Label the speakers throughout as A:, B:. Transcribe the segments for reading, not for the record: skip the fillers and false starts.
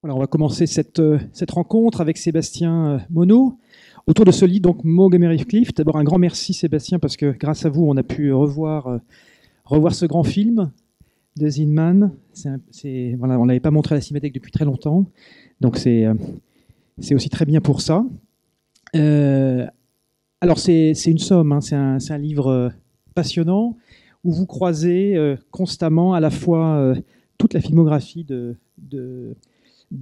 A: Voilà, on va commencer cette rencontre avec Sébastien Monod autour de ce livre, donc Montgomery Clift. D'abord, un grand merci Sébastien, parce que grâce à vous, on a pu revoir ce grand film de Zinman. Voilà, on n'avait pas montré à la Cinémathèque depuis très longtemps, donc c'est aussi très bien pour ça. Alors, c'est une somme, hein, c'est un livre passionnant où vous croisez constamment à la fois toute la filmographie de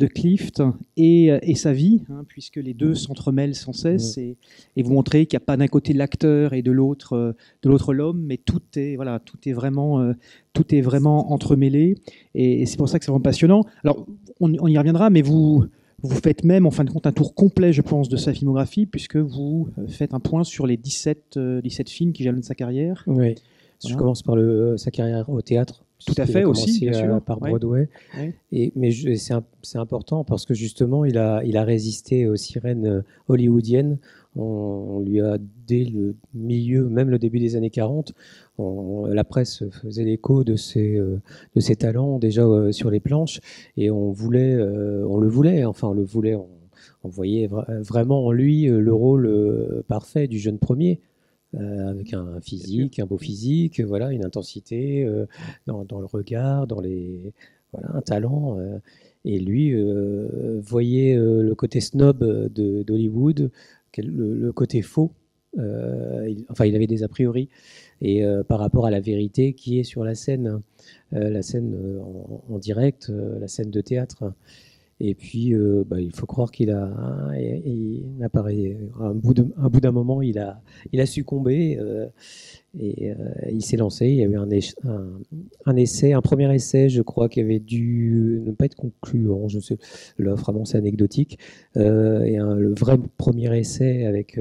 A: Clift et sa vie, hein, puisque les deux s'entremêlent sans cesse, et vous montrez qu'il n'y a pas d'un côté l'acteur et de l'autre l'homme, mais tout est vraiment entremêlé, et c'est pour ça que c'est vraiment passionnant. Alors, on y reviendra, mais vous faites même, en fin de compte, un tour complet, je pense, de sa filmographie, puisque vous faites un point sur les 17 films qui jalonnent sa carrière.
B: Oui,
A: Voilà.
B: Je commence par sa carrière au théâtre.
A: Tout à fait, aussi, bien sûr.
B: Par Broadway. Ouais. Mais c'est important parce que justement, il a résisté aux sirènes hollywoodiennes. On lui a, dès le milieu, même le début des années 40, la presse faisait l'écho de ses talents déjà sur les planches, et on le voulait. On voyait vraiment en lui le rôle parfait du jeune premier. Avec un physique, un beau physique, voilà, une intensité dans le regard, un talent. Et lui voyait le côté snob d'Hollywood, le côté faux. Il avait des a priori. Et par rapport à la vérité qui est sur la scène, en direct, la scène de théâtre. Et puis, il faut croire qu'il a, un bout d'un moment, il a succombé et il s'est lancé. Il y a eu un premier essai, je crois, qui avait dû ne pas être concluant. Je sais, là, vraiment, c'est anecdotique. Le vrai premier essai avec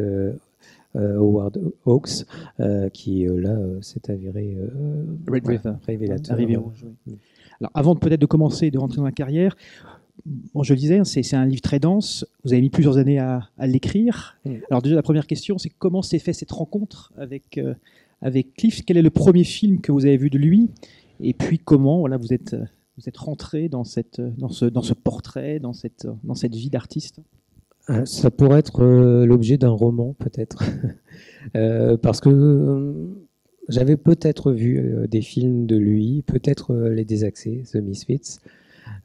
B: Howard Hawks, qui là s'est avéré révélateur.
A: Alors, avant peut-être de commencer, de rentrer dans la carrière. Bon, je le disais, c'est un livre très dense. Vous avez mis plusieurs années à l'écrire. Alors déjà, la première question, c'est comment s'est fait cette rencontre avec Clift? Quel est le premier film que vous avez vu de lui? Et puis comment vous êtes rentré dans ce portrait, dans cette vie d'artiste?
B: Ça pourrait être l'objet d'un roman, peut-être. Parce que j'avais peut-être vu des films de lui, peut-être Les Désaxés, The Misfits.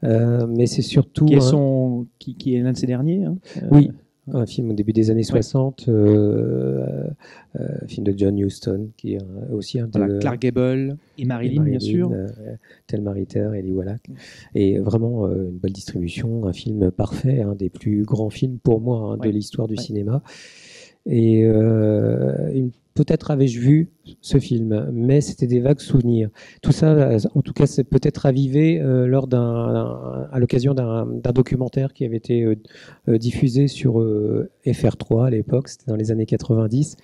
B: Mais c'est surtout
A: qui est l'un de ces derniers, hein.
B: Oui, un film au début des années 60, film de John Huston, qui est aussi un de
A: Clark Gable et Marilyn, bien sûr,
B: Thelma Ritter, Eli Wallach, et vraiment une belle distribution, un film parfait, un des plus grands films pour moi de l'histoire du cinéma. Et peut-être avais-je vu ce film, mais c'était des vagues souvenirs. Tout ça, en tout cas, c'est peut-être ravivé à l'occasion d'un documentaire qui avait été diffusé sur FR3 à l'époque, c'était dans les années 90,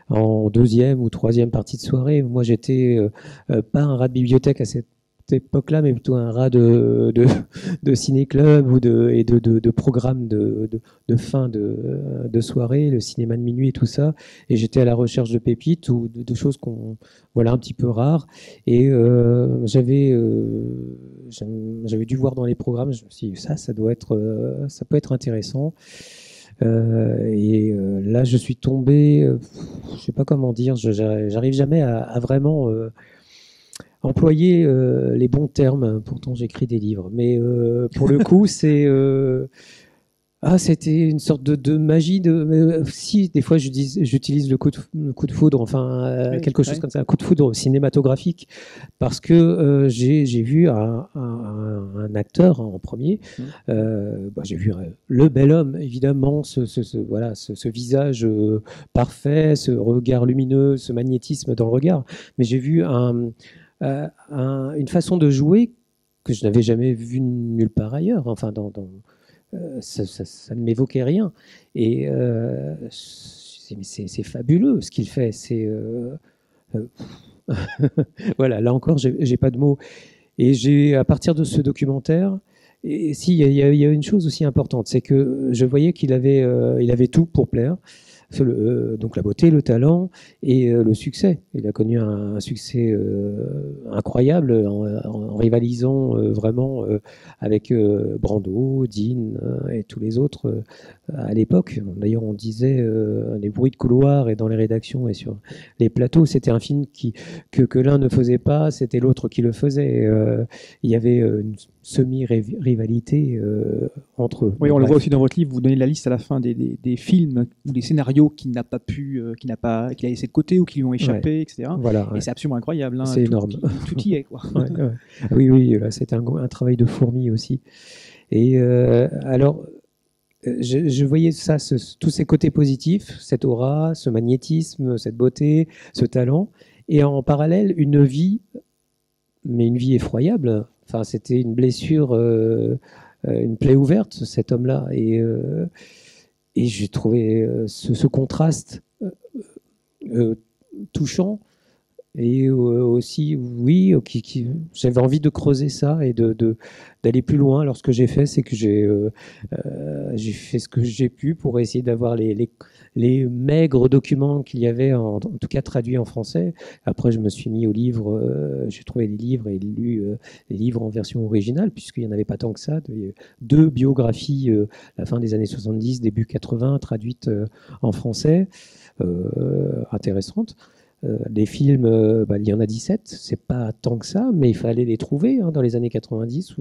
B: en deuxième ou troisième partie de soirée. Moi, j'étais pas un rat de bibliothèque à cette époque-là, mais plutôt un rat de ciné-club ou de programmes de fin de soirée, le cinéma de minuit et tout ça. Et j'étais à la recherche de pépites ou de choses un petit peu rares. Et j'avais dû voir dans les programmes, je me suis dit, ça peut être intéressant. Là, je suis tombé, je sais pas comment dire, j'arrive jamais à vraiment employer les bons termes. Pourtant, j'écris des livres, mais pour le coup, c'était une sorte de magie. Si, des fois, j'utilise le coup de foudre, quelque chose comme ça, un coup de foudre cinématographique, parce que j'ai vu un acteur en premier. J'ai vu le bel homme, évidemment, ce visage parfait, ce regard lumineux, ce magnétisme dans le regard. Mais j'ai vu une façon de jouer que je n'avais jamais vue nulle part ailleurs. Ça ne m'évoquait rien. Et c'est fabuleux ce qu'il fait. Voilà, là encore, j'ai pas de mots. Et à partir de ce documentaire, il y a une chose aussi importante, c'est que je voyais qu'il avait tout pour plaire. donc la beauté, le talent et le succès. Il a connu un succès incroyable en rivalisant vraiment avec Brando, Dean et tous les autres à l'époque. D'ailleurs, on disait les bruits de couloir et dans les rédactions et sur les plateaux, c'était un film que l'un ne faisait pas, c'était l'autre qui le faisait. Il y avait une semi-rivalité entre eux.
A: Oui, on le voit aussi dans votre livre, vous donnez la liste à la fin des films ou des scénarios qu'il n'a pas pu, qu'il a laissé de côté ou qui lui ont échappé, etc.
B: Voilà,
A: et c'est absolument incroyable. Hein,
B: c'est énorme.
A: Tout y est, quoi.
B: Oui, là, c'est un travail de fourmi aussi. Et alors, je voyais ça, tous ces côtés positifs, cette aura, ce magnétisme, cette beauté, ce talent, et en parallèle, une vie, mais une vie effroyable. Enfin, c'était une blessure, une plaie ouverte, cet homme-là. Et j'ai trouvé ce contraste touchant. Et aussi, oui, j'avais envie de creuser ça et d'aller plus loin. Alors, ce que j'ai fait, c'est que j'ai fait ce que j'ai pu pour essayer d'avoir les maigres documents qu'il y avait, en tout cas traduits en français. Après, je me suis mis aux livres, j'ai trouvé les livres et lu les livres en version originale, puisqu'il n'y en avait pas tant que ça. Deux biographies, la fin des années 70, début 80, traduites en français, intéressantes. Les films, il y en a 17, c'est pas tant que ça, mais il fallait les trouver dans les années 90.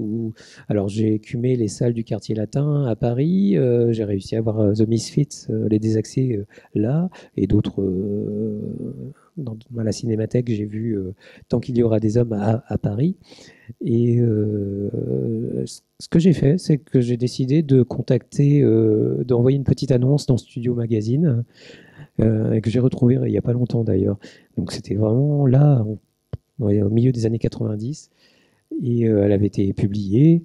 B: Alors j'ai écumé les salles du Quartier Latin à Paris, j'ai réussi à voir The Misfits, les Désaxés là, et d'autres dans la Cinémathèque, j'ai vu Tant qu'il y aura des hommes à Paris. Et ce que j'ai fait, c'est que j'ai décidé de contacter, d'envoyer une petite annonce dans Studio Magazine. Et que j'ai retrouvé il n'y a pas longtemps d'ailleurs. Donc c'était vraiment là, au milieu des années 90, et elle avait été publiée,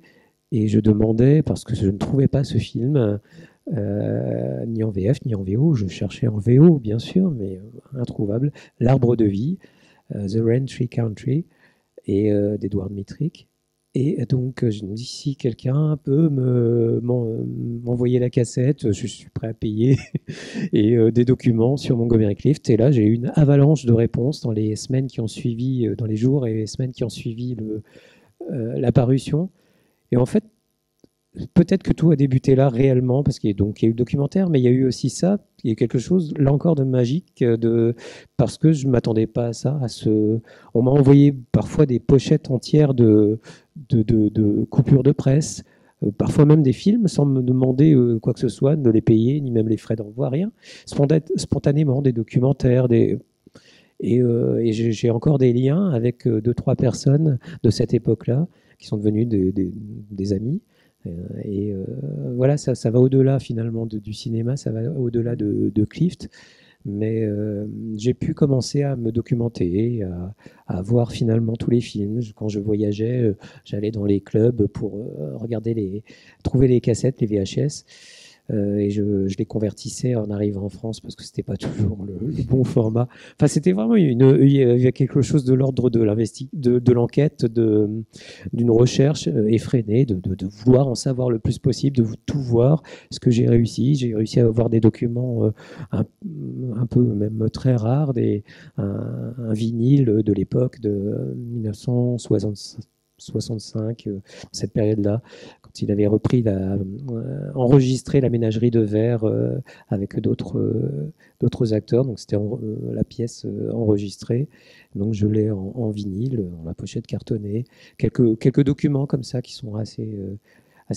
B: et je demandais, parce que je ne trouvais pas ce film, ni en VF, ni en VO, je cherchais en VO bien sûr, mais introuvable, L'Arbre de vie, The Rain Tree Country, et d'Edward Mitrick. Et donc, je me dis, si quelqu'un peut m'envoyer la cassette, je suis prêt à payer, et des documents sur Montgomery Clift. Et là, j'ai eu une avalanche de réponses dans les semaines qui ont suivi, dans les jours et les semaines qui ont suivi la parution. Et en fait, peut-être que tout a débuté là réellement, parce qu'il y a eu le documentaire, mais il y a eu aussi ça, il y a quelque chose, là encore, de magique, parce que je ne m'attendais pas à ça. On m'a envoyé parfois des pochettes entières de coupures de presse, parfois même des films, sans me demander quoi que ce soit, de les payer, ni même les frais d'envoi, rien. Spontanément, des documentaires, et j'ai encore des liens avec 2-3 personnes de cette époque-là, qui sont devenues des amis. Et voilà, ça va au-delà finalement du cinéma, ça va au-delà de Clift. Mais j'ai pu commencer à me documenter, à voir finalement tous les films. Quand je voyageais, j'allais dans les clubs pour trouver les cassettes, les VHS. Et je les convertissais en arrivant en France parce que c'était pas toujours le bon format. Enfin, c'était vraiment il y a quelque chose de l'ordre de l'enquête, d'une recherche effrénée, de vouloir en savoir le plus possible, de tout voir. Ce que j'ai réussi à avoir des documents un peu même très rares, un vinyle de l'époque de 1965, cette période-là, quand il avait enregistré La Ménagerie de verre avec d'autres acteurs. Donc c'était la pièce enregistrée. Donc je l'ai en vinyle, en la pochette cartonnée. Quelques documents comme ça qui sont assez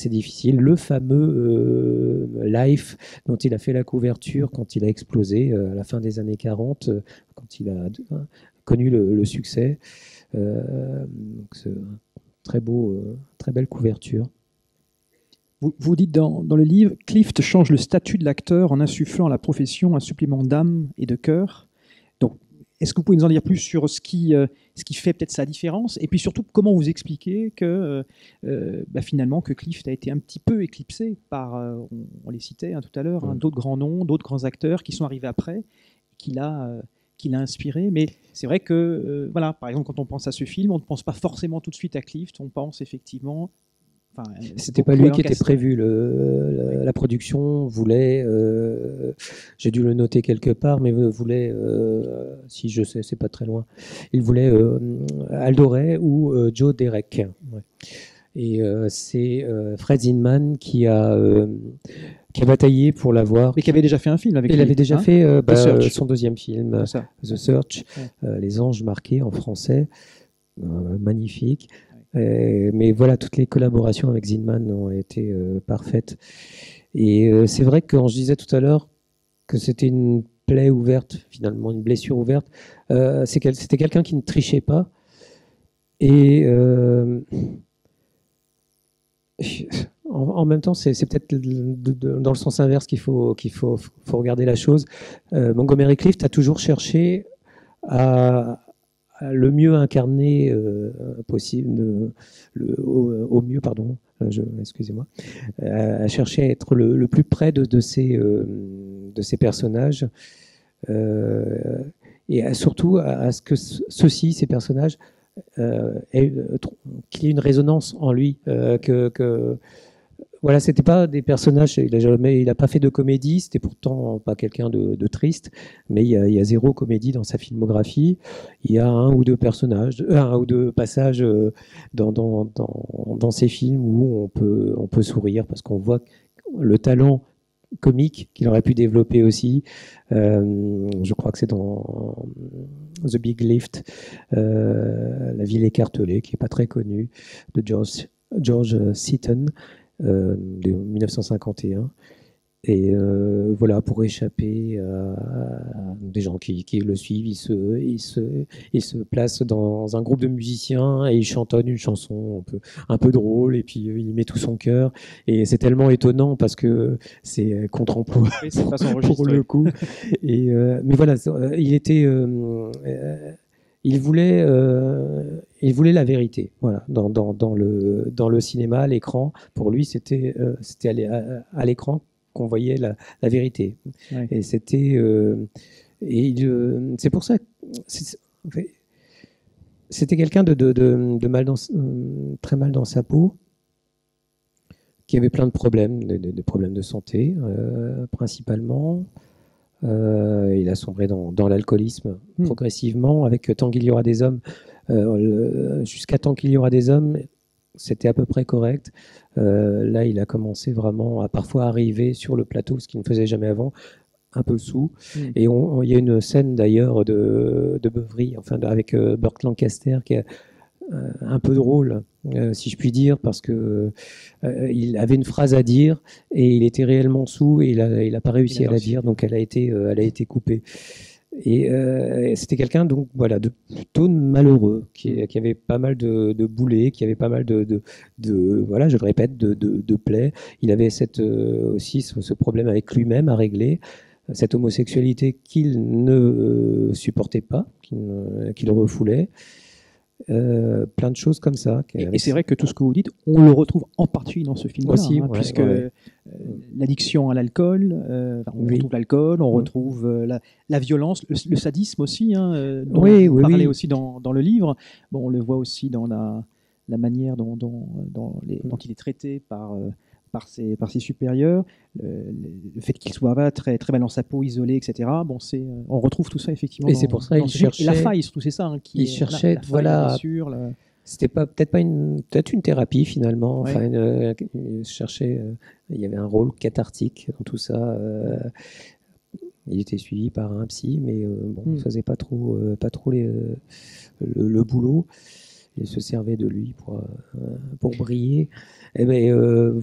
B: difficiles. Le fameux Life dont il a fait la couverture quand il a explosé à la fin des années 40, quand il a connu le succès. Donc c'est très belle couverture.
A: Vous dites dans le livre, Clift change le statut de l'acteur en insufflant à la profession un supplément d'âme et de cœur. Donc, est-ce que vous pouvez nous en dire plus sur ce qui fait peut-être sa différence, et puis surtout comment vous expliquez que finalement que Clift a été un petit peu éclipsé par, on les citait tout à l'heure, d'autres grands noms, d'autres grands acteurs qui sont arrivés après, qu'il a inspiré. Mais c'est vrai que, par exemple, quand on pense à ce film, on ne pense pas forcément tout de suite à Clift, on pense effectivement
B: C'était pas lui qui était prévu. La production voulait, j'ai dû le noter quelque part, mais voulait, si je sais, c'est pas très loin, il voulait Aldo Ray ou Joe Derek. Ouais. Et c'est Fred Zinman qui a bataillé pour l'avoir.
A: Mais qui avait déjà fait un film avec lui.
B: Il avait déjà fait son deuxième film, The Search,
A: ouais.
B: Les Anges marqués en français, magnifique. Mais voilà, toutes les collaborations avec Zinman ont été parfaites. Et c'est vrai que quand je disais tout à l'heure que c'était une plaie ouverte, finalement, une blessure ouverte, c'était quelqu'un qui ne trichait pas. Et en même temps, c'est peut-être dans le sens inverse qu'il faut regarder la chose. Montgomery Clift a toujours cherché à le mieux incarné possible, au mieux, pardon, excusez-moi, à chercher à être le plus près de ces personnages, et surtout à ce que ces personnages, qu'il y ait une résonance en lui, voilà, c'était pas des personnages. Il a pas fait de comédie. C'était pourtant pas quelqu'un de triste, mais il y a zéro comédie dans sa filmographie. Il y a un ou deux passages dans ses films où on peut sourire parce qu'on voit le talent comique qu'il aurait pu développer aussi. Je crois que c'est dans The Big Lift, La ville écartelée, qui est pas très connue, de George Seaton. De 1951, et voilà, pour échapper à des gens qui le suivent, il se place dans un groupe de musiciens et il chantonne une chanson un peu drôle, et puis il met tout son cœur, et c'est tellement étonnant parce que c'est contre-emploi pour le coup. Et mais voilà, il était il voulait la vérité. Voilà, dans le cinéma, à l'écran, pour lui, c'était à l'écran qu'on voyait la vérité. Ouais. Et c'était c'est pour ça que c'était quelqu'un de très mal dans sa peau, qui avait plein de problèmes, des problèmes de santé principalement. Il a sombré dans l'alcoolisme progressivement, avec Tant qu'il y aura des hommes. Jusqu'à Tant qu'il y aura des hommes, c'était à peu près correct. Là, il a commencé vraiment à parfois arriver sur le plateau, ce qu'il ne faisait jamais avant, un peu sous. Et il y a une scène d'ailleurs de beuverie, enfin, avec Burt Lancaster, qui est un peu drôle, si je puis dire, parce que il avait une phrase à dire et il était réellement sous, et il a pas réussi à la dire, donc elle a été coupée. Et c'était quelqu'un, donc voilà, de plutôt malheureux, qui avait pas mal de boulets, qui avait pas mal de voilà, je le répète, de plaies. Il avait aussi ce problème avec lui-même à régler, cette homosexualité qu'il ne supportait pas, qu'il refoulait. Plein de choses comme ça.
A: Et c'est vrai que tout ce que vous dites, on le retrouve en particulier dans ce film-là, aussi, puisque l'addiction à l'alcool, on retrouve l'alcool, on retrouve la violence, le sadisme aussi, dont vous parlez aussi dans le livre. Bon, on le voit aussi dans la manière dont il est traité par ses supérieurs, le fait qu'il soit pas très, très mal dans sa peau, isolé, etc. Bon, on retrouve tout ça effectivement.
B: Et c'est pour ça qu'il cherchait.
A: Et la faille, surtout, c'est ça.
B: Il cherchait, voilà. C'était peut-être une thérapie finalement. Ouais. Enfin, il cherchait. Il y avait un rôle cathartique dans tout ça. Il était suivi par un psy, mais il faisait pas trop le boulot. Il se servait de lui pour briller. Eh ben,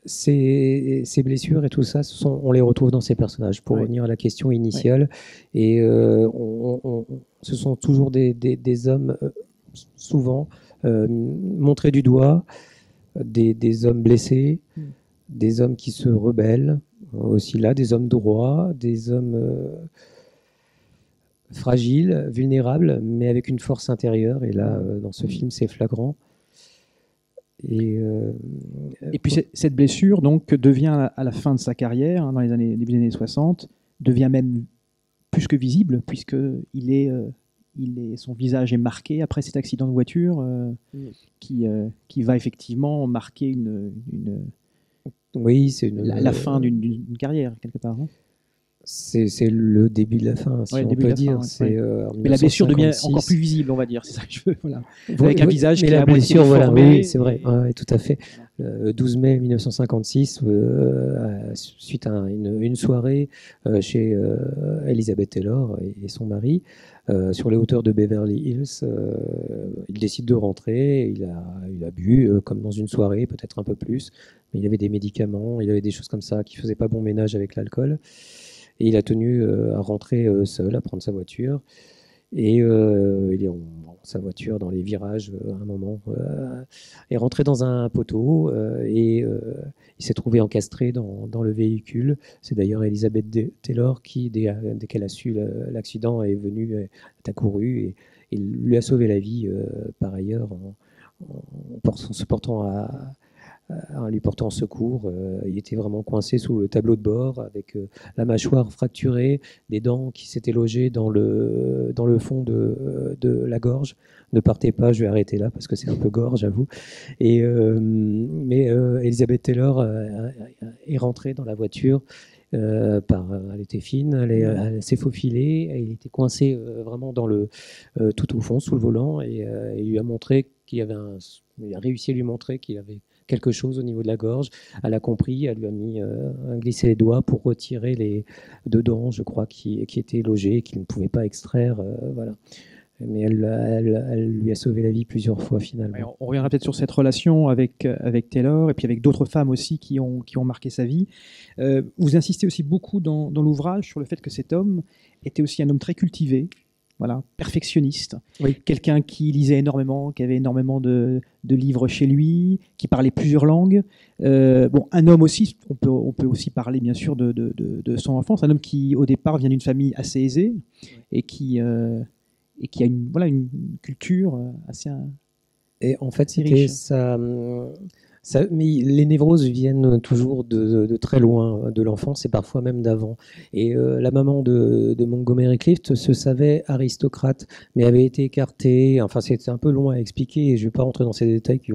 B: ces blessures et tout ça, on les retrouve dans ces personnages. Pour revenir à la question initiale, et ce sont toujours des hommes, souvent montrés du doigt, des hommes blessés, des hommes qui se rebellent, aussi là, des hommes droits, des hommes fragiles, vulnérables, mais avec une force intérieure. Et là, dans ce film, c'est flagrant. Et
A: puis cette blessure donc devient à la fin de sa carrière, dans les début des années 60, devient même plus que visible, puisqu'il est son visage est marqué après cet accident de voiture qui va effectivement marquer
B: oui, c'est
A: la fin d'une carrière, quelque part. Hein.
B: C'est le début de la fin, si on peut dire.
A: Mais la blessure devient encore plus visible, on va dire. C'est ça que je veux. Voilà. Avec un visage
B: mais
A: qui
B: la
A: est à moitié
B: blessure, voilà,
A: déformé.
B: oui, c'est vrai, ouais, tout à fait. Le 12 mai 1956, suite à une soirée chez Elizabeth Taylor et son mari, sur les hauteurs de Beverly Hills, il décide de rentrer. Il a bu, comme dans une soirée, peut-être un peu plus, mais il avait des médicaments, il avait des choses comme ça qui ne faisaient pas bon ménage avec l'alcool. Et il a tenu à rentrer seul, à prendre sa voiture. Et il est sa voiture dans les virages à un moment est rentré dans un poteau et il s'est trouvé encastré dans le véhicule. C'est d'ailleurs Elizabeth Taylor qui, dès qu'elle a su l'accident, est venue, est accourue et lui a sauvé la vie par ailleurs en se portant en lui portant secours. Il était vraiment coincé sous le tableau de bord avec la mâchoire fracturée, des dents qui s'étaient logées dans le fond de la gorge. Ne partez pas, je vais arrêter là parce que c'est un peu gore, j'avoue. Mais Elizabeth Taylor est rentrée dans la voiture. Elle était fine, elle s'est faufilée, elle était coincée vraiment tout au fond, sous le volant, et il lui a montré il a réussi à lui montrer qu'il avait quelque chose au niveau de la gorge. Elle a compris, elle lui a mis glissé les doigts pour retirer les deux dents, je crois, qui étaient logées, qu'il ne pouvait pas extraire. Voilà. Mais elle lui a sauvé la vie plusieurs fois finalement.
A: Ouais, on reviendra peut-être sur cette relation avec Taylor et puis avec d'autres femmes aussi qui ont marqué sa vie. Vous insistez aussi beaucoup dans l'ouvrage sur le fait que cet homme était aussi un homme très cultivé, voilà, perfectionniste,
B: oui.
A: Quelqu'un qui lisait énormément, qui avait énormément de livres chez lui, qui parlait plusieurs langues. Un homme aussi, on peut aussi parler bien sûr de son enfance, un homme qui au départ vient d'une famille assez aisée et qui a une culture assez
B: et en fait, c'était
A: riche.
B: Mais les névroses viennent toujours de très loin, de l'enfance et parfois même d'avant. Et la maman de Montgomery Clift se savait aristocrate, mais avait été écartée. Enfin, c'est un peu long à expliquer et je ne vais pas rentrer dans ces détails qui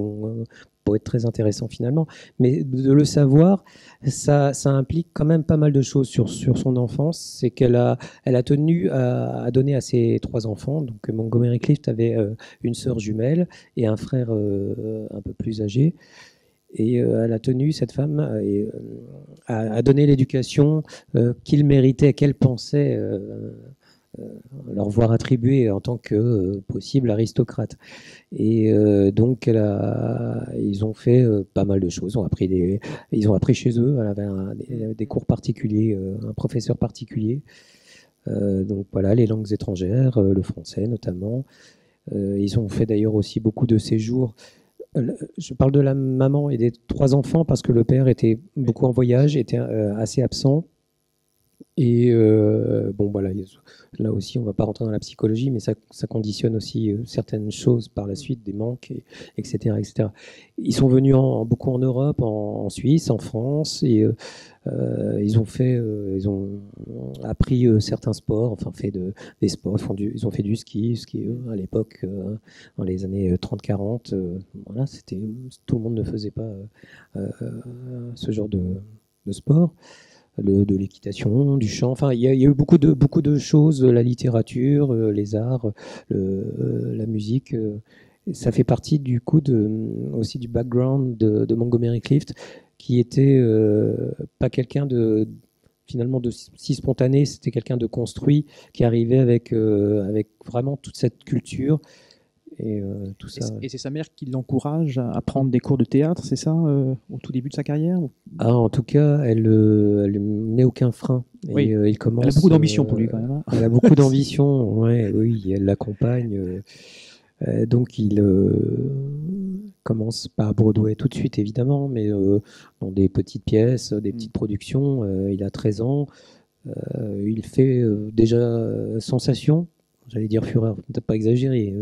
B: pour être très intéressant finalement. Mais de le savoir, ça implique quand même pas mal de choses sur son enfance. C'est qu'elle a tenu à donner à ses 3 enfants. Donc Montgomery Clift avait une sœur jumelle et un frère un peu plus âgé. Et elle a tenu, cette femme, à donner l'éducation qu'il méritait, qu'elle pensait leur voir attribuer en tant que possible aristocrate. Et donc, ils ont fait pas mal de choses. Ils ont appris chez eux. Elle avait des cours particuliers, un professeur particulier. Donc voilà, les langues étrangères, le français notamment. Ils ont fait d'ailleurs aussi beaucoup de séjours. Je parle de la maman et des 3 enfants parce que le père était beaucoup en voyage, était assez absent. Et voilà, là aussi, on ne va pas rentrer dans la psychologie, mais ça conditionne aussi certaines choses par la suite, des manques, etc., etc. Ils sont venus beaucoup en Europe, en Suisse, en France, et ils ont appris certains sports, enfin fait des sports. Ils ont fait du ski à l'époque, dans les années 30-40. Voilà, tout le monde ne faisait pas ce genre de sport. De l'équitation, du chant. Enfin, il y a eu beaucoup de choses, la littérature, les arts, la musique. Ça fait partie du coup aussi du background de Montgomery Clift, qui était pas quelqu'un finalement de si spontané. C'était quelqu'un de construit qui arrivait avec vraiment toute cette culture. Et tout ça.
A: Et c'est sa mère qui l'encourage à prendre des cours de théâtre, c'est ça, au tout début de sa carrière?
B: En tout cas, elle ne met aucun frein.
A: Oui.
B: Et, il commence,
A: elle a beaucoup d'ambition pour lui quand même. Hein.
B: Elle a beaucoup d'ambition, oui, elle l'accompagne. Donc il commence pas à Broadway tout de suite évidemment, mais dans des petites pièces, des petites productions. Il a 13 ans. Il fait déjà sensation. J'allais dire fureur, peut-être pas exagéré,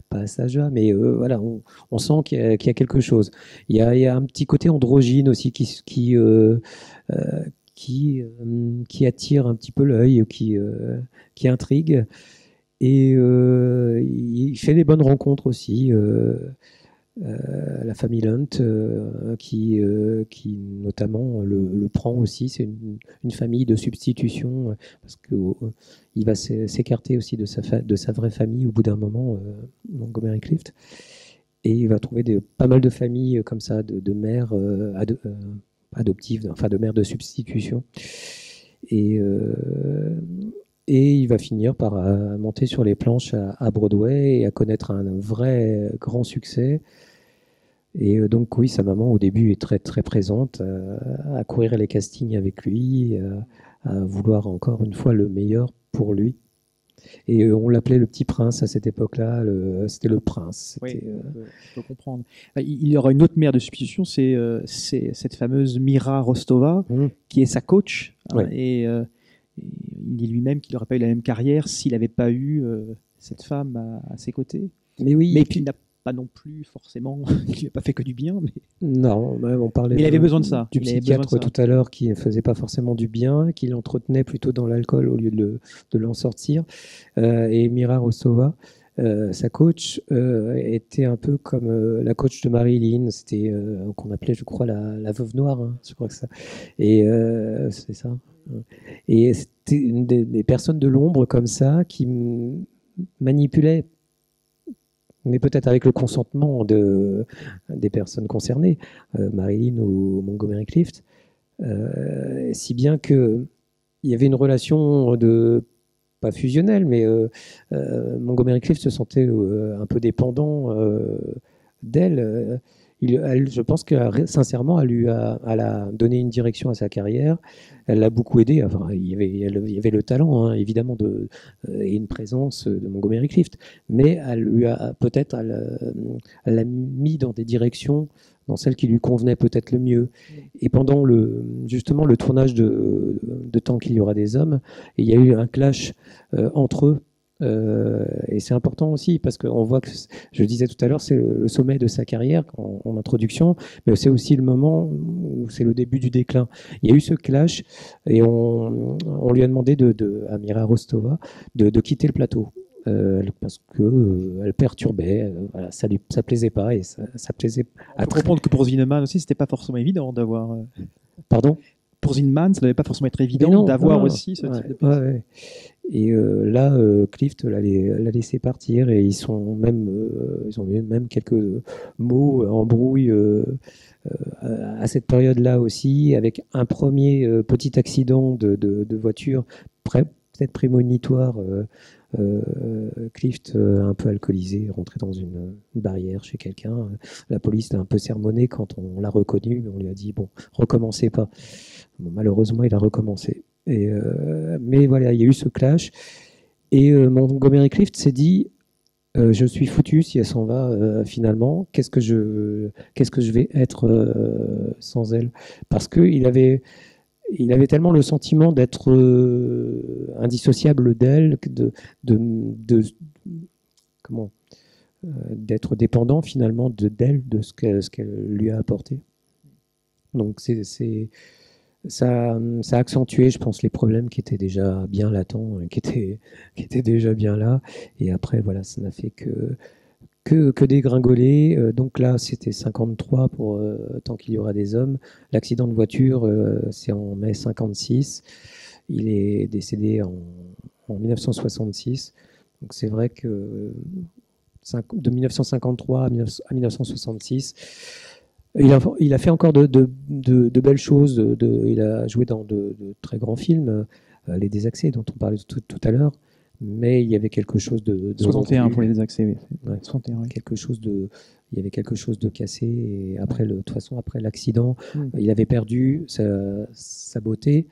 B: pas à cet âge-là, mais voilà, on sent qu'il y a quelque chose. Il y a un petit côté androgyne aussi qui attire un petit peu l'œil, qui intrigue. Et il fait des bonnes rencontres aussi. La famille Lunt, qui notamment le prend aussi. C'est une famille de substitution, parce qu'il va s'écarter aussi de sa vraie famille au bout d'un moment, Montgomery Clift. Et il va trouver pas mal de familles comme ça, de mères adoptives, enfin de mères de substitution. Et il va finir par monter sur les planches à Broadway et à connaître un vrai grand succès. Et donc oui, sa maman au début est très très présente, à courir les castings avec lui, à vouloir encore une fois le meilleur pour lui. Et on l'appelait le petit prince à cette époque-là, c'était le prince.
A: Oui, on peut comprendre. Il y aura une autre mère de substitution, c'est cette fameuse Mira Rostova, qui est sa coach.
B: Ouais.
A: Et il dit lui-même qu'il n'aurait pas eu la même carrière s'il n'avait pas eu cette femme à ses côtés.
B: Mais oui.
A: Mais puis il n'a pas non plus forcément, il n'a pas fait que du bien. Mais...
B: Non, on parlait.
A: Mais il avait besoin de ça.
B: Du psychiatre tout à l'heure qui ne faisait pas forcément du bien, qui l'entretenait plutôt dans l'alcool au lieu de l'en sortir. Et Mira Rostova, sa coach, était un peu comme la coach de Marilyn. C'était qu'on appelait, je crois, la veuve noire. Hein, je crois que ça. Et c'est ça. Et c'était une des personnes de l'ombre comme ça qui manipulaient, mais peut-être avec le consentement des personnes concernées, Marilyn ou Montgomery Clift, si bien qu'il y avait une relation pas fusionnelle, mais Montgomery Clift se sentait un peu dépendant d'elle. Je pense que sincèrement, elle a donné une direction à sa carrière. Elle l'a beaucoup aidé. Enfin, il y avait le talent, hein, évidemment, et une présence de Montgomery Clift. Mais elle lui a peut-être, elle l'a mis dans des directions, dans celles qui lui convenaient peut-être le mieux. Et pendant justement le tournage de Tant qu'il y aura des hommes, il y a eu un clash entre eux. Et c'est important aussi parce qu'on voit que, je le disais tout à l'heure, c'est le sommet de sa carrière en introduction, mais c'est aussi le moment où c'est le début du déclin. Il y a eu ce clash et on lui a demandé à Mira Rostova de quitter le plateau. Parce qu'elle perturbait, voilà, ça plaisait pas et ça plaisait.
A: On peut comprendre que pour Zinnemann aussi, c'était pas forcément évident d'avoir.
B: Pardon.
A: Pour Zinnemann, ça devait pas forcément être évident d'avoir aussi ce type de personne.
B: Ouais. Et là, Clift l'a laissé partir et ils ont eu même quelques mots embrouilles à cette période-là aussi, avec un premier petit accident de voiture, peut-être prémonitoire. Clift, un peu alcoolisé, rentré dans une barrière chez quelqu'un. La police l'a un peu sermonné quand on l'a reconnu, mais on lui a dit bon, recommencez pas. Bon, malheureusement, il a recommencé. Mais voilà, il y a eu ce clash. Et Montgomery Clift s'est dit je suis foutu si elle s'en va finalement. Qu'est-ce que je vais être sans elle? Parce qu'il avait tellement le sentiment d'être indissociable d'elle, d'être dépendant finalement d'elle, de ce qu'elle lui a apporté. Donc ça a accentué, je pense, les problèmes qui étaient déjà bien latents, qui étaient déjà bien là. Et après, voilà, ça n'a fait que dégringoler. Donc là, c'était 53 pour Tant qu'il y aura des hommes. L'accident de voiture, c'est en mai 56. Il est décédé en 1966. Donc c'est vrai que de 1953 à 1966, il a fait encore de belles choses. Il a joué dans de très grands films, Les Désaxés, dont on parlait tout à l'heure. Mais il y avait quelque chose de
A: 61 pour Les Désaxés, oui.
B: Ouais,
A: 61, oui.
B: Il y avait quelque chose de cassé. Et après, de toute façon, après l'accident, il avait perdu sa beauté,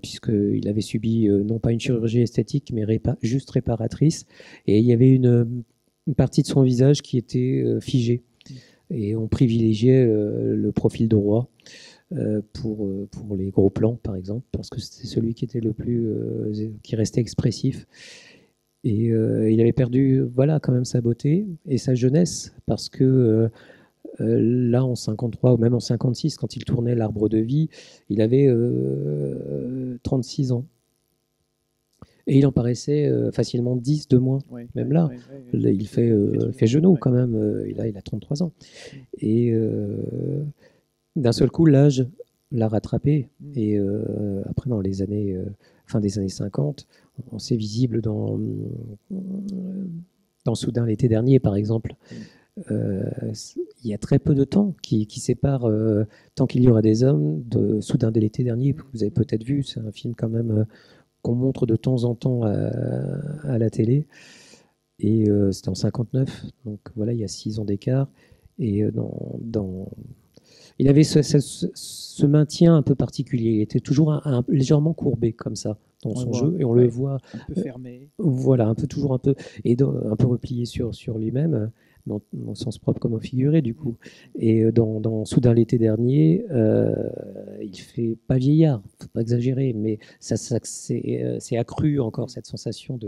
B: puisqu'il avait subi non pas une chirurgie esthétique, mais juste réparatrice. Et il y avait une partie de son visage qui était figée. Et on privilégiait le profil de roi pour les gros plans, par exemple, parce que c'était celui qui était qui restait expressif. Et il avait perdu, voilà, quand même sa beauté et sa jeunesse, parce que là, en 53 ou même en 56, quand il tournait L'Arbre de vie, il avait 36 ans. Et il en paraissait facilement 10 de moins. Même là, il fait genou quand même. Il a 33 ans. Et d'un seul coup, l'âge l'a rattrapé. Et après, dans les années, fin des années 50, c'est visible dans Soudain l'été dernier, par exemple. Il y a très peu de temps qui sépare Tant qu'il y aura des hommes de Soudain dès l'été dernier. Vous avez peut-être vu, c'est un film quand même qu'on montre de temps en temps à la télé. Et c'était en 59, donc voilà, il y a 6 ans d'écart. Et il avait ce maintien un peu particulier. Il était toujours légèrement courbé comme ça dans son jeu, et on le voit
A: un peu fermé.
B: Voilà, toujours un peu, et un peu replié sur lui-même, dans le sens propre comme au figuré du coup. Et dans Soudain l'été dernier, il fait pas vieillard, faut pas exagérer, mais c'est accru encore cette sensation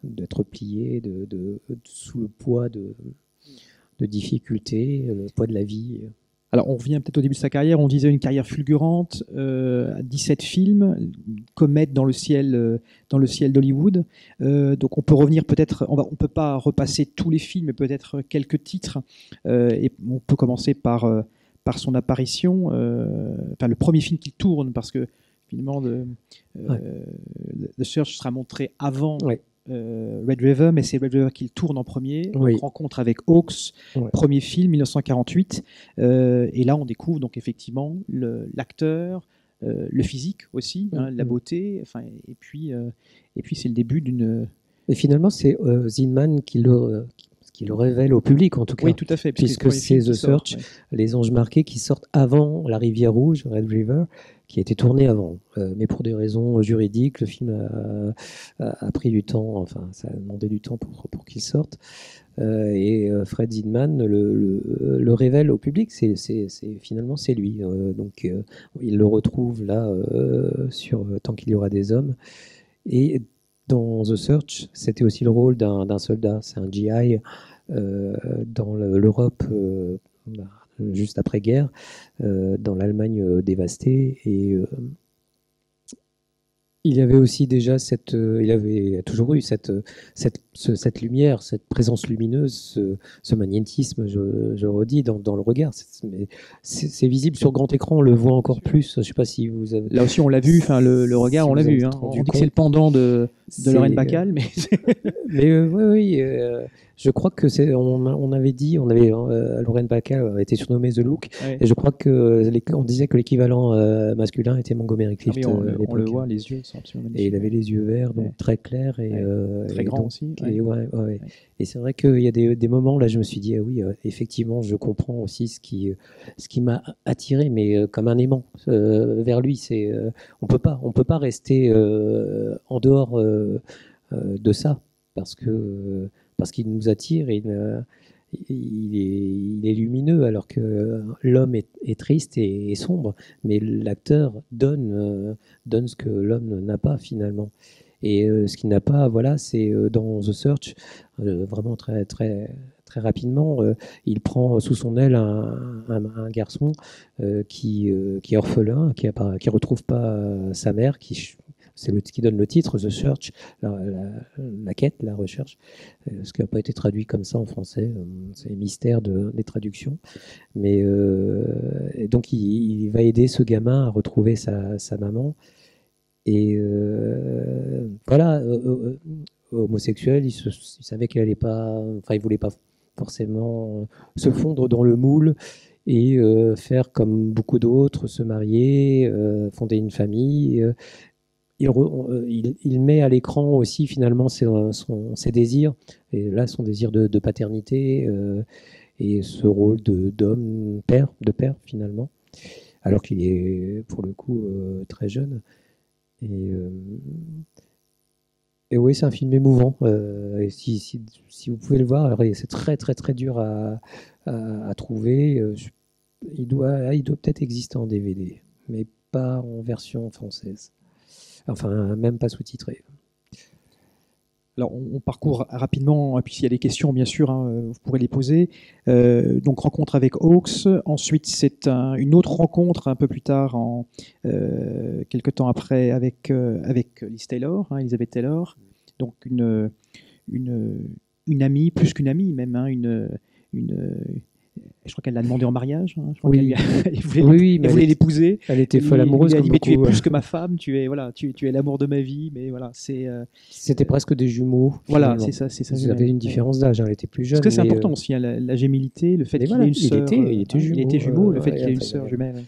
B: d'être plié, sous le poids de difficultés, le poids de la vie.
A: Alors, on revient peut-être au début de sa carrière. On disait une carrière fulgurante, 17 films, comète dans le ciel d'Hollywood. Donc, on peut revenir peut-être. On peut pas repasser tous les films, mais peut-être quelques titres. Et on peut commencer par son apparition. Le premier film qu'il tourne, parce que finalement, The Search sera montré avant.
B: Ouais.
A: Red River, mais c'est Red River qu'il tourne en premier.
B: Oui.
A: Rencontre avec Hawks, premier film, 1948. Et là, on découvre donc effectivement l'acteur, le physique aussi, la beauté. Et puis c'est le début d'une.
B: Et finalement, c'est Zinman qui le révèle au public, en tout cas.
A: Oui, tout à fait.
B: Puisque c'est The Search, Les Anges Marqués, qui sortent avant La Rivière Rouge, Red River, qui a été tourné avant. Mais pour des raisons juridiques, le film a pris du temps, enfin, ça a demandé du temps pour qu'il sorte. Et Fred Zinman le révèle au public, finalement c'est lui. Donc il le retrouve là sur Tant qu'il y aura des hommes. Et dans The Search, c'était aussi le rôle d'un soldat, c'est un GI dans l'Europe juste après-guerre, dans l'Allemagne dévastée. Et il avait aussi déjà il avait toujours eu cette lumière, cette présence lumineuse, ce magnétisme, je redis, dans le regard. C'est visible sur grand écran, on le voit encore plus. Je ne sais pas si vous avez.
A: Là aussi, on l'a vu. Le regard, on l'a vu. On dit que c'est le pendant de Lorraine Bacall, mais.
B: Mais oui. Je crois que on avait dit, Lorraine Bacall était surnommée The Look, et je crois que on disait que l'équivalent masculin était Montgomery Clift.
A: Oui, on le voit, les yeux sont absolument magnifiques.
B: Et il avait les yeux verts, donc très clairs et
A: très grand aussi.
B: Et c'est vrai qu'il y a des moments là, je me suis dit oui, effectivement, je comprends aussi ce qui m'a attiré, mais comme un aimant vers lui. On peut pas rester en dehors de ça, parce qu'il nous attire, et il est lumineux, alors que l'homme est triste et sombre, mais l'acteur donne ce que l'homme n'a pas finalement. Et ce qu'il n'a pas, voilà, c'est dans The Search, vraiment très, très, très rapidement, il prend sous son aile un garçon qui est orphelin, qui retrouve pas sa mère, c'est qui donne le titre, The Search, la quête, la recherche, ce qui n'a pas été traduit comme ça en français, c'est le mystère des traductions. Mais donc il va aider ce gamin à retrouver sa maman. Et voilà, homosexuel, il savait qu'il allait pas, enfin il voulait pas forcément se fondre dans le moule et faire comme beaucoup d'autres, se marier, fonder une famille. Il met à l'écran aussi finalement ses désirs, et là son désir de paternité et ce rôle d'homme, de père finalement, alors qu'il est pour le coup très jeune. Et oui, c'est un film émouvant. Et si vous pouvez le voir, c'est très très très dur à trouver. Il doit peut-être exister en DVD, mais pas en version française. Enfin, même pas sous-titré.
A: Alors, on parcourt rapidement, et puis s'il y a des questions, bien sûr, hein, vous pourrez les poser. Donc, rencontre avec Hawks. Ensuite, c'est une autre rencontre un peu plus tard, quelques temps après, avec Liz Taylor, hein, Elizabeth Taylor. Donc, une amie, plus qu'une amie même, hein, je crois qu'elle l'a demandé en mariage. Hein. Je crois
B: Oui.
A: qu'elle voulait l'épouser.
B: Elle était folle amoureuse.
A: Elle a dit,
B: mais
A: tu es plus que ma femme, tu es l'amour de ma vie. Mais voilà,
B: c'était presque des jumeaux.
A: Voilà, c'est ça.
B: Ils avaient une différence d'âge, hein, elle était plus jeune.
A: Parce que c'est important aussi, hein, la gémellité, le fait qu'il ait une sœur.
B: Il était jumeau.
A: Le fait qu'il ait une sœur jumelle.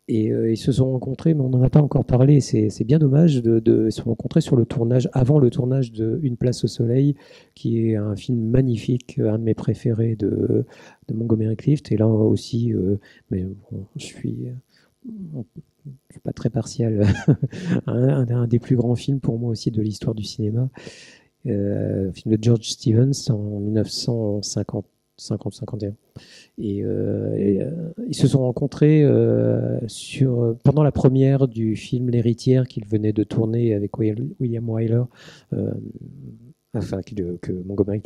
B: Et ils se sont rencontrés, mais on n'en a pas encore parlé. C'est bien dommage de se rencontrer sur le tournage, avant le tournage de Une place au soleil, qui est un film magnifique, un de mes préférés de Montgomery Clift. Et là aussi, mais bon, je suis pas très partial, un des plus grands films pour moi aussi de l'histoire du cinéma. Film de George Stevens en 1950-51. Et ils se sont rencontrés pendant la première du film L'Héritière qu'il venait de tourner avec William Wyler, que Montgomery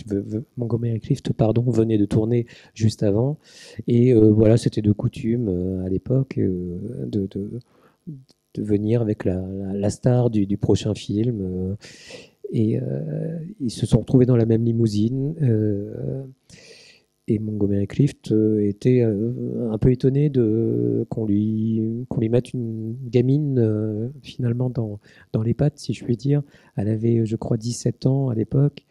B: Clift venait de tourner juste avant. Et voilà, c'était de coutume à l'époque de venir avec la star du prochain film. Et ils se sont retrouvés dans la même limousine. Et Montgomery Clift était un peu étonné qu'on lui mette une gamine finalement dans les pattes, si je puis dire. Elle avait, je crois, 17 ans à l'époque.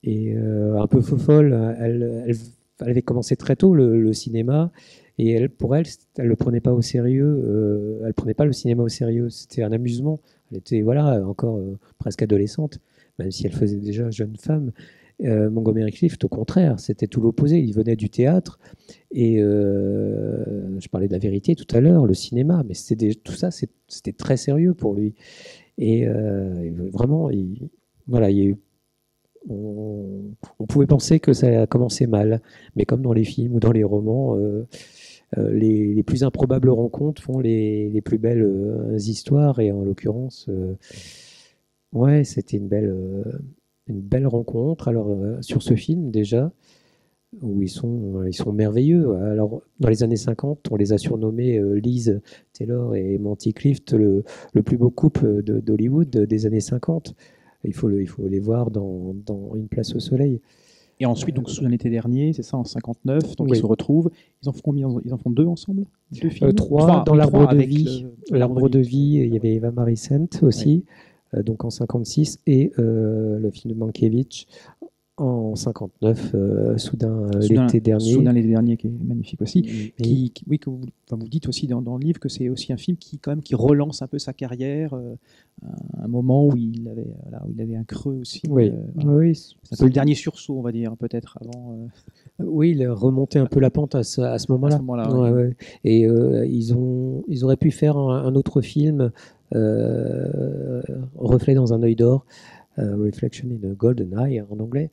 B: Et un peu fofolle, elle avait commencé très tôt le cinéma. Et pour elle ne le prenait pas au sérieux. Elle ne prenait pas le cinéma au sérieux. C'était un amusement. Elle était encore presque adolescente, même si elle faisait déjà jeune femme. Montgomery Clift, au contraire, c'était tout l'opposé. Il venait du théâtre et je parlais de La Vérité tout à l'heure, le cinéma, mais tout ça, c'était très sérieux pour lui. Et vraiment, on pouvait penser que ça a commencé mal, mais comme dans les films ou dans les romans, les plus improbables rencontres font les plus belles histoires. Et en l'occurrence, ouais, c'était une belle rencontre. Alors sur ce film déjà, où ils sont merveilleux. Alors dans les années 50, on les a surnommés Liz Taylor et Monty Clift, le plus beau couple d'Hollywood des années 50. Il faut les voir dans Une place au soleil.
A: Et ensuite, donc sous un été dernier, c'est ça, en 59, donc oui. Ils se retrouvent. Ils en font combien? Ils en font 2 ensemble?
B: 2 films? 3 dans L'Arbre de vie. L'Arbre de vie, il y avait Eva Marie-Saint aussi. Oui. Donc en 56, et le film de Mankiewicz en 59, Soudain l'été dernier.
A: Soudain l'été dernier, qui est magnifique aussi. Oui, que vous dites aussi dans le livre que c'est aussi un film qui relance un peu sa carrière, un moment où il avait un creux aussi.
B: Oui, oui.
A: C'est un peu le dernier sursaut, on va dire, peut-être avant.
B: Oui, il a remonté un peu la pente à ce moment-là. Ouais. Et ils auraient pu faire un autre film, Reflet dans un œil d'or. Reflection in a Golden Eye en anglais.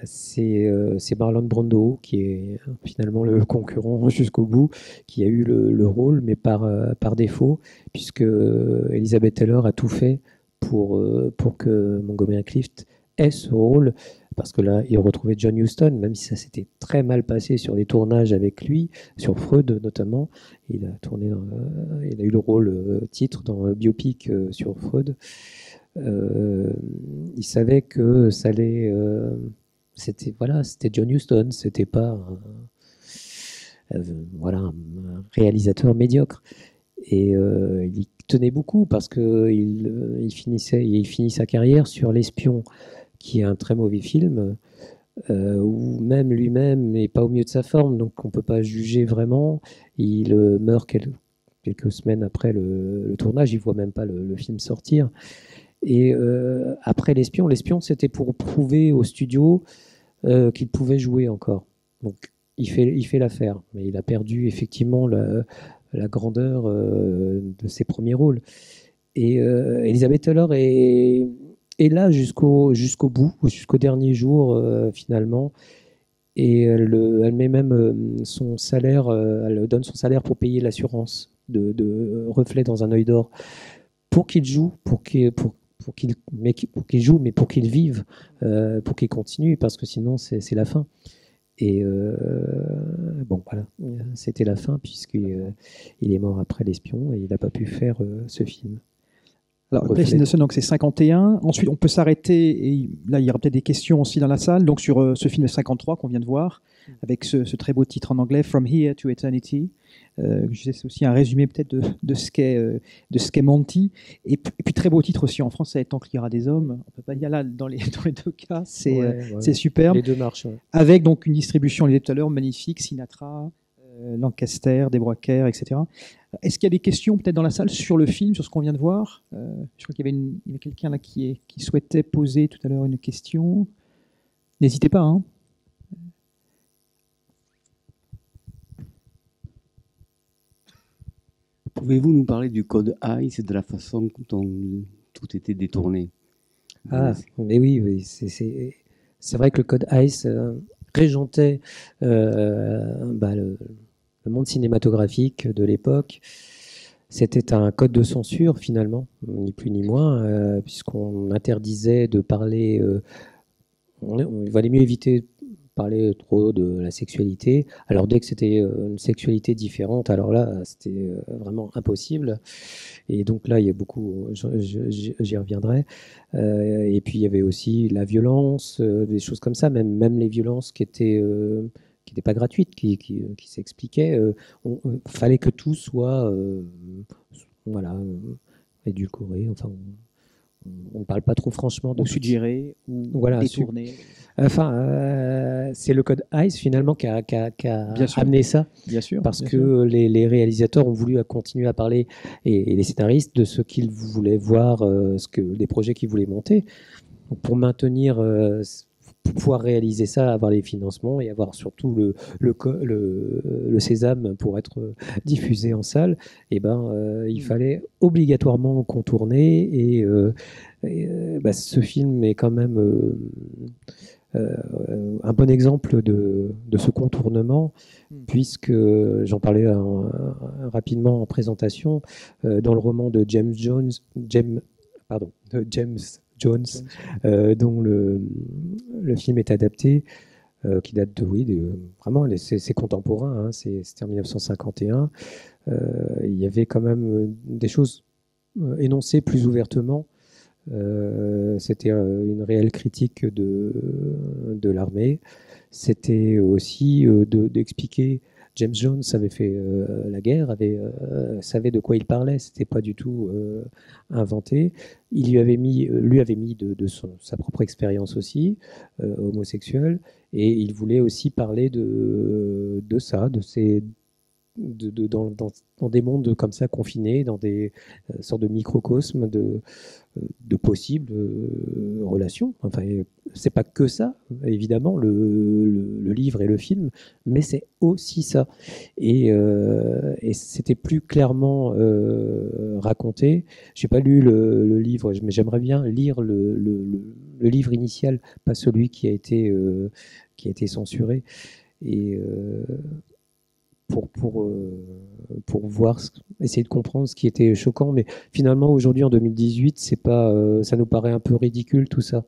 B: C'est Marlon Brando qui est finalement le concurrent jusqu'au bout, qui a eu le rôle, mais par défaut, puisque Elizabeth Taylor a tout fait pour que Montgomery Clift ait ce rôle, parce que là, il retrouvait John Huston, même si ça s'était très mal passé sur les tournages avec lui, sur Freud notamment. Il a eu le rôle titre dans le biopic sur Freud. Il savait que ça allait. C'était John Huston, c'était pas un réalisateur médiocre. Et il y tenait beaucoup parce que il finit sa carrière sur L'Espion, qui est un très mauvais film, où même lui-même n'est pas au mieux de sa forme, donc on peut pas juger vraiment. Il meurt quelques semaines après le tournage, il voit même pas le film sortir. Et après L'Espion, c'était pour prouver au studio qu'il pouvait jouer encore. Donc il fait l'affaire, mais il a perdu effectivement la grandeur de ses premiers rôles. Et Elizabeth Taylor est là jusqu'au bout, jusqu'au dernier jour finalement. Et elle met même son salaire, elle donne son salaire pour payer l'assurance de Reflet dans un œil d'or, pour qu'il joue, pour pour qu'il joue, mais pour qu'il vive, pour qu'il continue, parce que sinon c'est la fin. Et bon, voilà, c'était la fin, puisqu'il est mort après L'Espion, et il n'a pas pu faire ce film.
A: Alors, Place Innocent, donc c'est 51. Ensuite, on peut s'arrêter, et là, il y aura peut-être des questions aussi dans la salle, donc sur ce film de 53 qu'on vient de voir, avec ce très beau titre en anglais, From Here to Eternity. C'est aussi un résumé peut-être de ce qu'est Monty. Et puis, très beau titre aussi en français, Tant qu'il y aura des hommes. On peut pas dire là, dans les deux cas, c'est superbe.
B: Les deux marchent. Ouais.
A: Avec donc une distribution, on l'a dit tout à l'heure, magnifique, Sinatra, Lancaster, Deborah Kerr, etc. Est-ce qu'il y a des questions peut-être dans la salle sur le film, sur ce qu'on vient de voir? Je crois qu'il y avait quelqu'un là qui souhaitait poser tout à l'heure une question. N'hésitez pas. Hein.
C: Pouvez-vous nous parler du code ICE et de la façon dont tout était détourné?
B: Mais oui, c'est vrai que le code ICE régentait le monde cinématographique de l'époque. C'était un code de censure, finalement, ni plus ni moins, puisqu'on interdisait de parler. Il valait mieux éviter de parler trop de la sexualité. Alors, dès que c'était une sexualité différente, alors là, c'était vraiment impossible. Et donc là, il y a beaucoup, j'y reviendrai. Et puis, il y avait aussi la violence, des choses comme ça, même les violences qui n'étaient pas gratuites, qui s'expliquaient. Fallait que tout soit édulcoré. Enfin, on ne parle pas trop franchement de
A: ou suggéré ou détourné.
B: C'est le code ICE finalement qui a amené ça.
A: Bien sûr.
B: Parce que les réalisateurs ont voulu continuer à parler, et les scénaristes, de ce qu'ils voulaient voir, des projets qu'ils voulaient monter. Donc pour maintenir, pour pouvoir réaliser ça, avoir les financements et avoir surtout le sésame pour être diffusé en salle, il fallait obligatoirement contourner. Et ce film est quand même un bon exemple de ce contournement, puisque j'en parlais rapidement en présentation, dans le roman de James Jones, dont le film est adapté, qui date vraiment, c'est contemporain, hein, c'était en 1951. Il y avait quand même des choses énoncées plus ouvertement. C'était une réelle critique de l'armée. C'était aussi d'expliquer. James Jones avait fait la guerre, savait de quoi il parlait, c'était pas du tout inventé. Il lui avait mis de sa propre expérience aussi, homosexuelle, et il voulait aussi parler de ça, dans des mondes comme ça confinés, dans des sortes de microcosmes de possibles relations. Enfin, c'est pas que ça, évidemment, le livre et le film, mais c'est aussi ça. Et c'était plus clairement raconté. J'ai pas lu le livre, mais j'aimerais bien lire le livre initial, pas celui qui a été censuré. Et pour voir, essayer de comprendre ce qui était choquant. Mais finalement, aujourd'hui, en 2018, ça nous paraît un peu ridicule tout ça,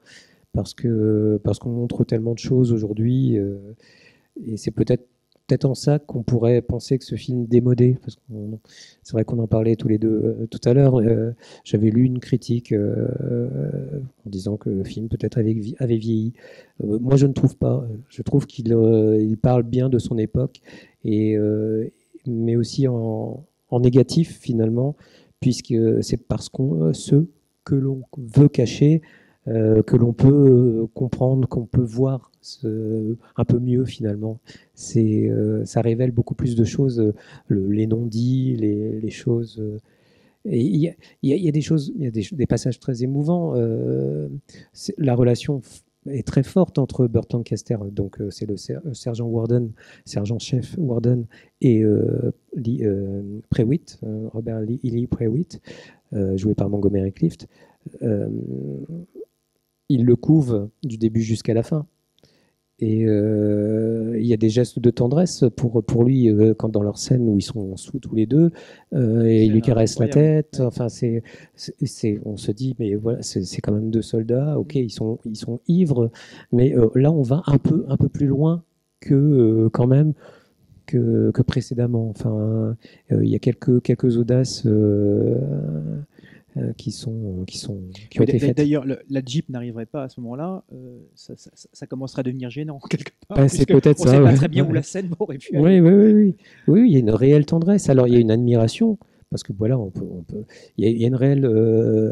B: parce qu'on montre tellement de choses aujourd'hui, et c'est peut-être en ça qu'on pourrait penser que ce film démodé, parce que c'est vrai qu'on en parlait tous les deux tout à l'heure. J'avais lu une critique en disant que le film peut-être avait vieilli. Moi, je ne trouve pas. Je trouve qu'il parle bien de son époque, mais aussi en négatif finalement, puisque c'est parce ceux que l'on veut cacher que l'on peut comprendre, qu'on peut voir un peu mieux finalement. Ça révèle beaucoup plus de choses, les non-dits, les choses. Et il y a des choses, il y a des passages très émouvants. La relation est très forte entre Burt Lancaster, donc c'est le sergent-chef Warden, et Prewitt, Robert Lee Prewitt, joué par Montgomery Clift. Il le couve du début jusqu'à la fin. Et il y a des gestes de tendresse pour lui quand dans leur scène où ils sont sous tous les deux et il lui caresse la tête. Enfin, on se dit mais voilà, c'est quand même deux soldats. Ok, ils sont ivres, mais là on va un peu plus loin que quand même que précédemment. Enfin, il y a quelques audaces. Qui ont été faites.
A: D'ailleurs, la Jeep n'arriverait pas à ce moment-là, ça commencerait à devenir gênant quelque part.
B: C'est peut-être ça.
A: On ne sait pas très bien où la scène aurait pu
B: aller. Oui, il y a une réelle tendresse. Alors, il y a une admiration, parce que voilà, il y a une réelle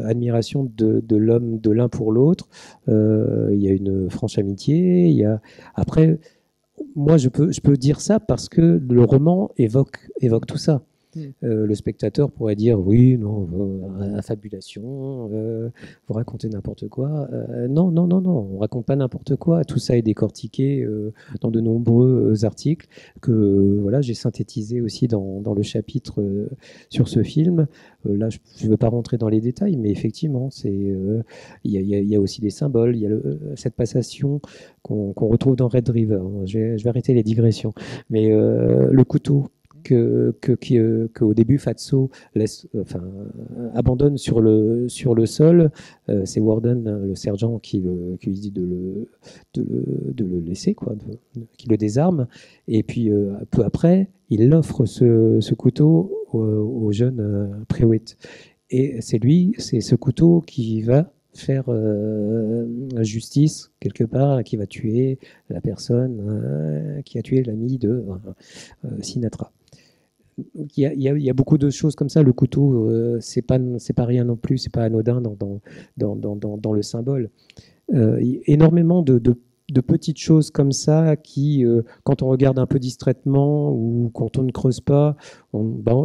B: admiration de l'homme, de l'un pour l'autre. Il y a une franche amitié. Après, moi, je peux dire ça parce que le roman évoque tout ça. Le spectateur pourrait dire oui, non, affabulation, vous racontez n'importe quoi. Non, on raconte pas n'importe quoi. Tout ça est décortiqué dans de nombreux articles que voilà, j'ai synthétisé aussi dans le chapitre sur ce film. Là, je ne veux pas rentrer dans les détails, mais effectivement, il y a aussi des symboles. Il y a cette passation qu'on retrouve dans Red River. Je vais arrêter les digressions. Mais le couteau qu'au début Fatso abandonne sur le sol, c'est Warden, le sergent, qui lui dit de le laisser, quoi, qui le désarme. Et puis peu après, il offre ce couteau au jeune Prewitt. Et c'est ce couteau qui va faire justice quelque part, qui va tuer la personne qui a tué l'ami de Sinatra. Il y a beaucoup de choses comme ça. Le couteau, c'est pas rien non plus, c'est pas anodin dans le symbole. Énormément de petites choses comme ça qui, quand on regarde un peu distraitement ou quand on ne creuse pas,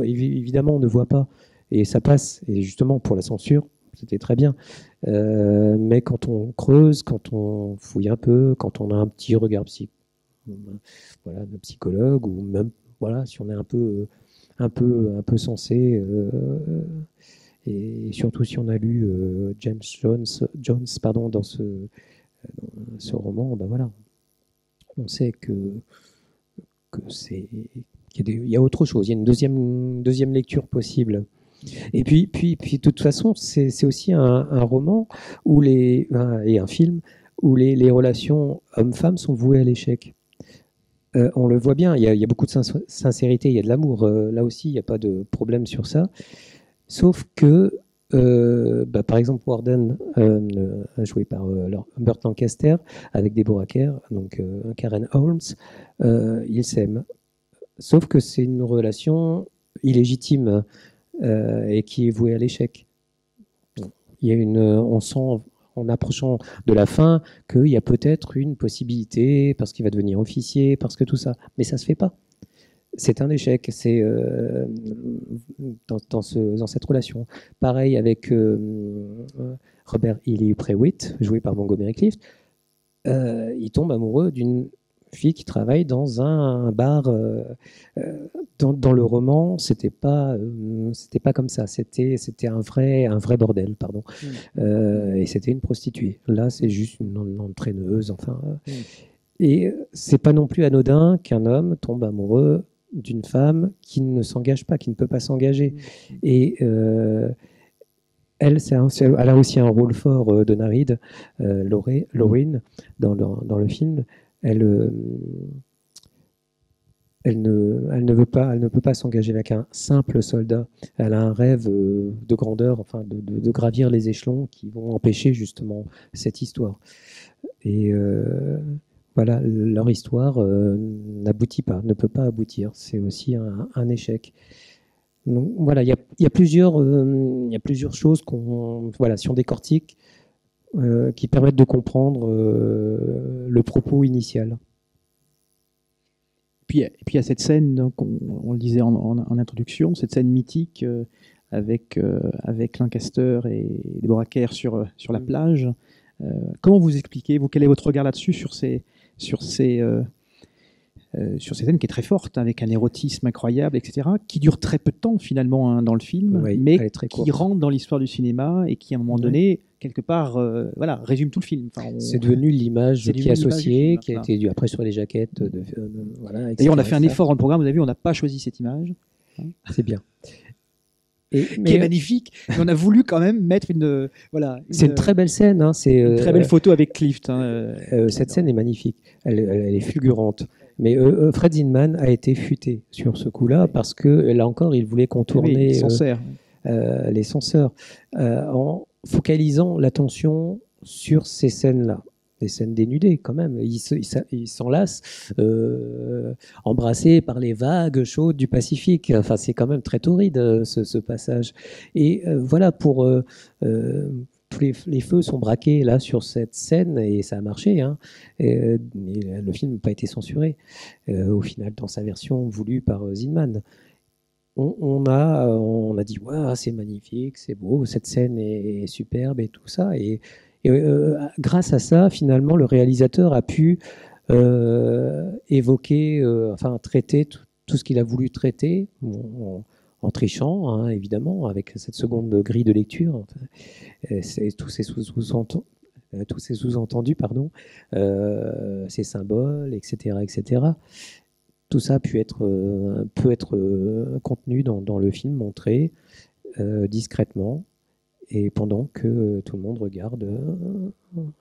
B: évidemment on ne voit pas et ça passe. Et justement pour la censure, c'était très bien. Mais quand on creuse, quand on fouille un peu, quand on a un petit regard de psychologue ou même voilà, si on est un peu sensé, et surtout si on a lu James Jones dans ce roman, ben voilà, on sait qu'il y a autre chose, il y a une deuxième lecture possible. Et puis de toute façon, c'est aussi un roman et un film où les relations hommes-femmes sont vouées à l'échec. On le voit bien, il y a beaucoup de sincérité, il y a de l'amour. Là aussi, il n'y a pas de problème sur ça. Sauf que, par exemple, Warden, joué par Burt Lancaster, avec Deborah Kerr, donc Karen Holmes, ils s'aiment. Sauf que c'est une relation illégitime et qui est vouée à l'échec. On sent en approchant de la fin qu'il y a peut-être une possibilité parce qu'il va devenir officier, parce que tout ça. Mais ça ne se fait pas. C'est un échec. C'est dans cette relation. Pareil avec Robert Ely Prewitt, joué par Montgomery Clift. Il tombe amoureux d'une fille qui travaille dans un bar. Dans le roman, c'était pas comme ça. C'était un vrai bordel, pardon. Et c'était une prostituée. Là, c'est juste une entraîneuse. Enfin, et c'est pas non plus anodin qu'un homme tombe amoureux d'une femme qui ne s'engage pas, qui ne peut pas s'engager. Et elle a aussi un rôle fort de Narid, Lauren, dans le film. Elle ne peut pas s'engager avec un simple soldat. Elle a un rêve de grandeur, enfin de gravir les échelons qui vont empêcher justement cette histoire. Et voilà, leur histoire n'aboutit pas, ne peut pas aboutir. C'est aussi un échec. Donc voilà, il y a plusieurs choses si on décortique, qui permettent de comprendre le propos initial.
A: Et puis il y a cette scène, donc on le disait en introduction, cette scène mythique avec Lancaster et Deborah Kerr sur la plage. Comment vous expliquez, quel est votre regard là-dessus sur sur cette scène qui est très forte, avec un érotisme incroyable, etc., qui dure très peu de temps finalement dans le film,
B: Oui,
A: mais
B: elle est très
A: qui
B: courte.
A: rentre dans l'histoire du cinéma et qui, à un moment donné, quelque part, résume tout le film. Enfin,
B: c'est devenu l'image
A: c'est
B: qui est
A: devenu l'image du
B: associée,
A: film,
B: qui a
A: voilà.
B: été après sur les jaquettes. Voilà,
A: D'ailleurs, on a fait un
B: etc.
A: effort dans le programme, vous avez vu, on n'a pas choisi cette image.
B: C'est bien.
A: Qui est magnifique, mais on a voulu quand même mettre
B: c'est une très belle scène. Hein, c'est
A: une très belle photo avec Clift.
B: cette scène est magnifique, elle est fulgurante. Mais Fred Zinman a été futé sur ce coup-là parce que là encore, il voulait contourner les censeurs en focalisant l'attention sur ces scènes-là. Des scènes dénudées quand même. Il s'enlace embrassé par les vagues chaudes du Pacifique. Enfin, c'est quand même très torride ce passage. Et voilà, tous les feux sont braqués là sur cette scène et ça a marché. Hein. Et le film n'a pas été censuré au final dans sa version voulue par Zinman. On a dit wow, c'est magnifique, c'est beau, cette scène est superbe et tout ça. Et grâce à ça, finalement, le réalisateur a pu évoquer, traiter tout ce qu'il a voulu traiter, en trichant, hein, évidemment, avec cette seconde grille de lecture, tous ces sous-entendus, ces symboles, etc., etc. Tout ça peut être contenu dans le film, montré discrètement, et pendant que tout le monde regarde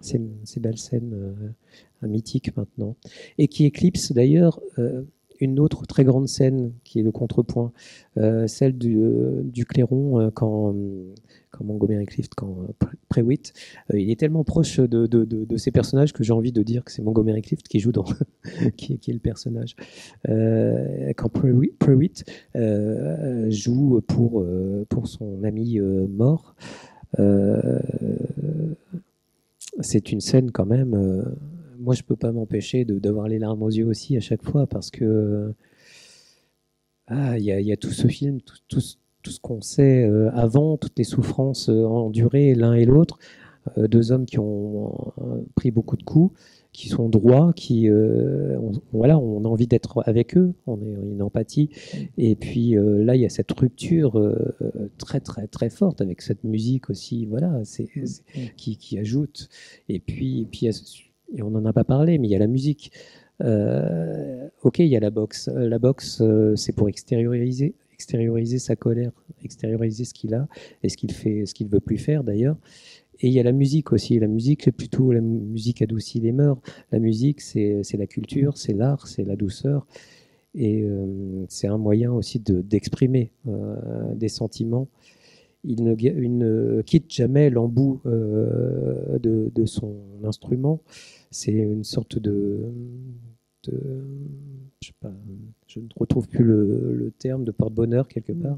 B: ces belles scènes mythiques maintenant, et qui éclipsent d'ailleurs une autre très grande scène qui est le contrepoint, celle du clairon quand Montgomery Clift, quand Prewitt, il est tellement proche de ces personnages que j'ai envie de dire que c'est Montgomery Clift qui joue qui est le personnage. Quand Prewitt joue pour son ami mort, c'est une scène quand même. Moi, je peux pas m'empêcher d'avoir les larmes aux yeux aussi à chaque fois parce que il y a tout ce film, tout ce qu'on sait avant, toutes les souffrances endurées l'un et l'autre, deux hommes qui ont pris beaucoup de coups, qui sont droits, on a envie d'être avec eux, on a une empathie, et puis là il y a cette rupture très très très forte avec cette musique aussi, voilà, qui ajoute, et puis et on n'en a pas parlé, mais il y a la musique. Ok, il y a la boxe. La boxe, c'est pour extérioriser sa colère, extérioriser ce qu'il a et ce qu'il veut plus faire d'ailleurs. Et il y a la musique aussi. La musique, c'est plutôt la musique adoucit les mœurs. La musique, c'est la culture, c'est l'art, c'est la douceur. Et c'est un moyen aussi d'exprimer des sentiments. Il ne quitte jamais l'embout de son instrument. C'est une sorte je sais pas, je ne retrouve plus le terme de porte-bonheur quelque part,